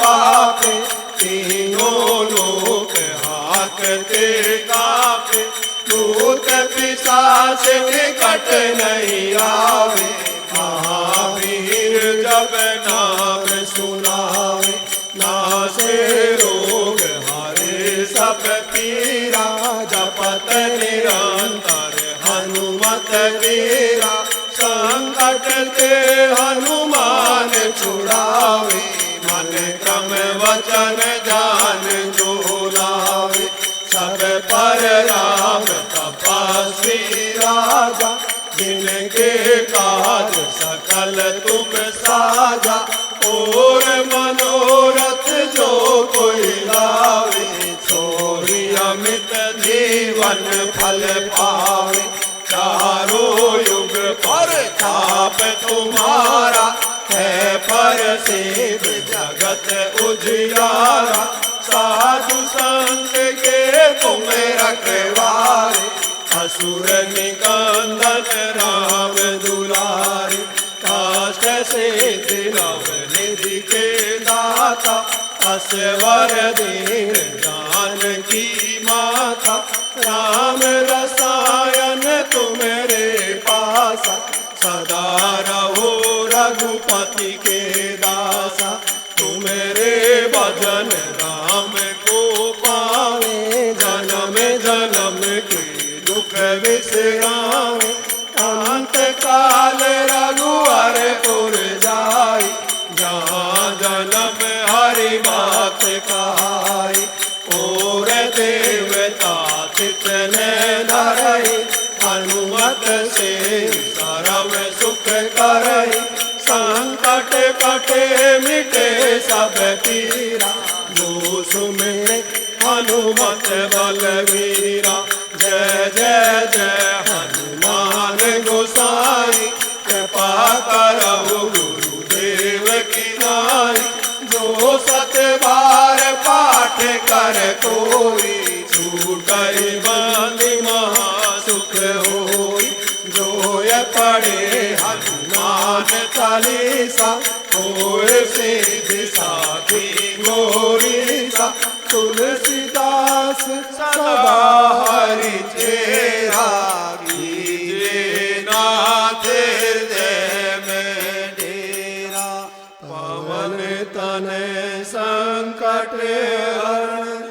आपे, तीनों लोक हाकते कापे। भूत पिशाच निकट नहीं आवे, महावीर जब नाम सुनावे। नासे रोग हरे सब पीरा, जपत निरंतर हनुमत वीरा। संकट ते हनुमान छुड़ावे, मन क्रम वचन ध्यान जो लावे। सब पर राम तपस्वी राजा, जिनके काज सकल तुम साजा। और मनोरथ जो कोई लावे, सोई अमित जीवन फल पावे। चारों युग पर ताप तुम्हारा, है पर सिद्ध जगत उजियारा। साधु संत के तुम रखवारे, असुर निकंदन राम दुलारे। काष्ठ सिद्धि नवनिधि के दाता, असवर दीन जानकी माता। राम रसायन तुम्हारे पासा, सदा रहो रघुपति के दासा। तुम्हारे भजन राम को पावे, जन्म जन्म के दुख विश्रामे। अंत काल रघुवर पुर जाई, जहाँ जन्म हरि बात कहाई। और देवता तितने धरई, हनुमत से सर्व सुख करई। संकट कटे मिटे सब पीरा, जो सुमिरे हनुमत बलवीरा। जय जय जय हनुमान गोसाई, कृपा करहु गुरुदेव की नाई। जो सत बार पाठ कर कोई, छूटहि बंधि महासुख होई। जो ये पढ़े हनुमान चालीसा, होए सिद्धि साखी गौरीसा। तुलसीदास सदा हरि चेरा, कीजे नाथ हृदय में डेरा। पवन तनय संकट हरण,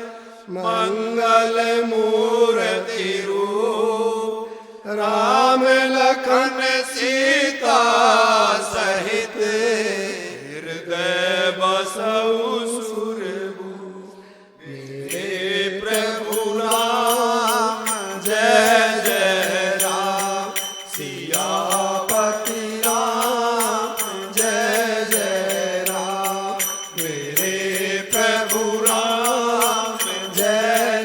मंगल मूर्ति रूप। राम लखन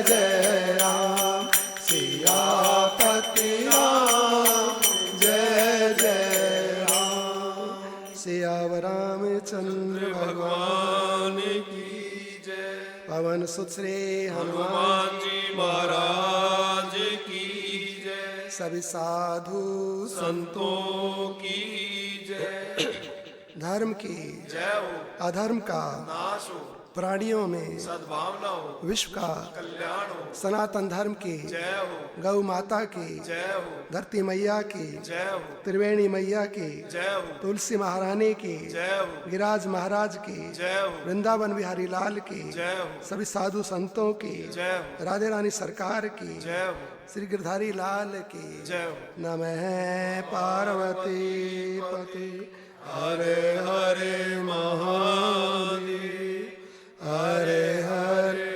जय राम सियापति राम जय जय राम सियावर रामचंद्र भगवान की जय। पवन सुत श्री हनुमान हनुमान जी महाराज की जय। सभी साधु संतों की जय। धर्म की जय हो। अधर्म का नाश हो। प्राणियों में सद्भावना हो। विश्व का कल्याण हो। सनातन धर्म की जय हो। गौ माता की जय हो। धरती मैया की जय हो। त्रिवेणी मैया की जय हो। तुलसी महारानी की जय हो। गिरिराज महाराज की जय हो। वृंदावन बिहारी लाल की जय हो। सभी साधु संतों की जय हो। राधे रानी सरकार की जय हो। श्री गिरधारी लाल की जय हो। नमः पार्वती पति हरे हरे महादेव। हरे हरे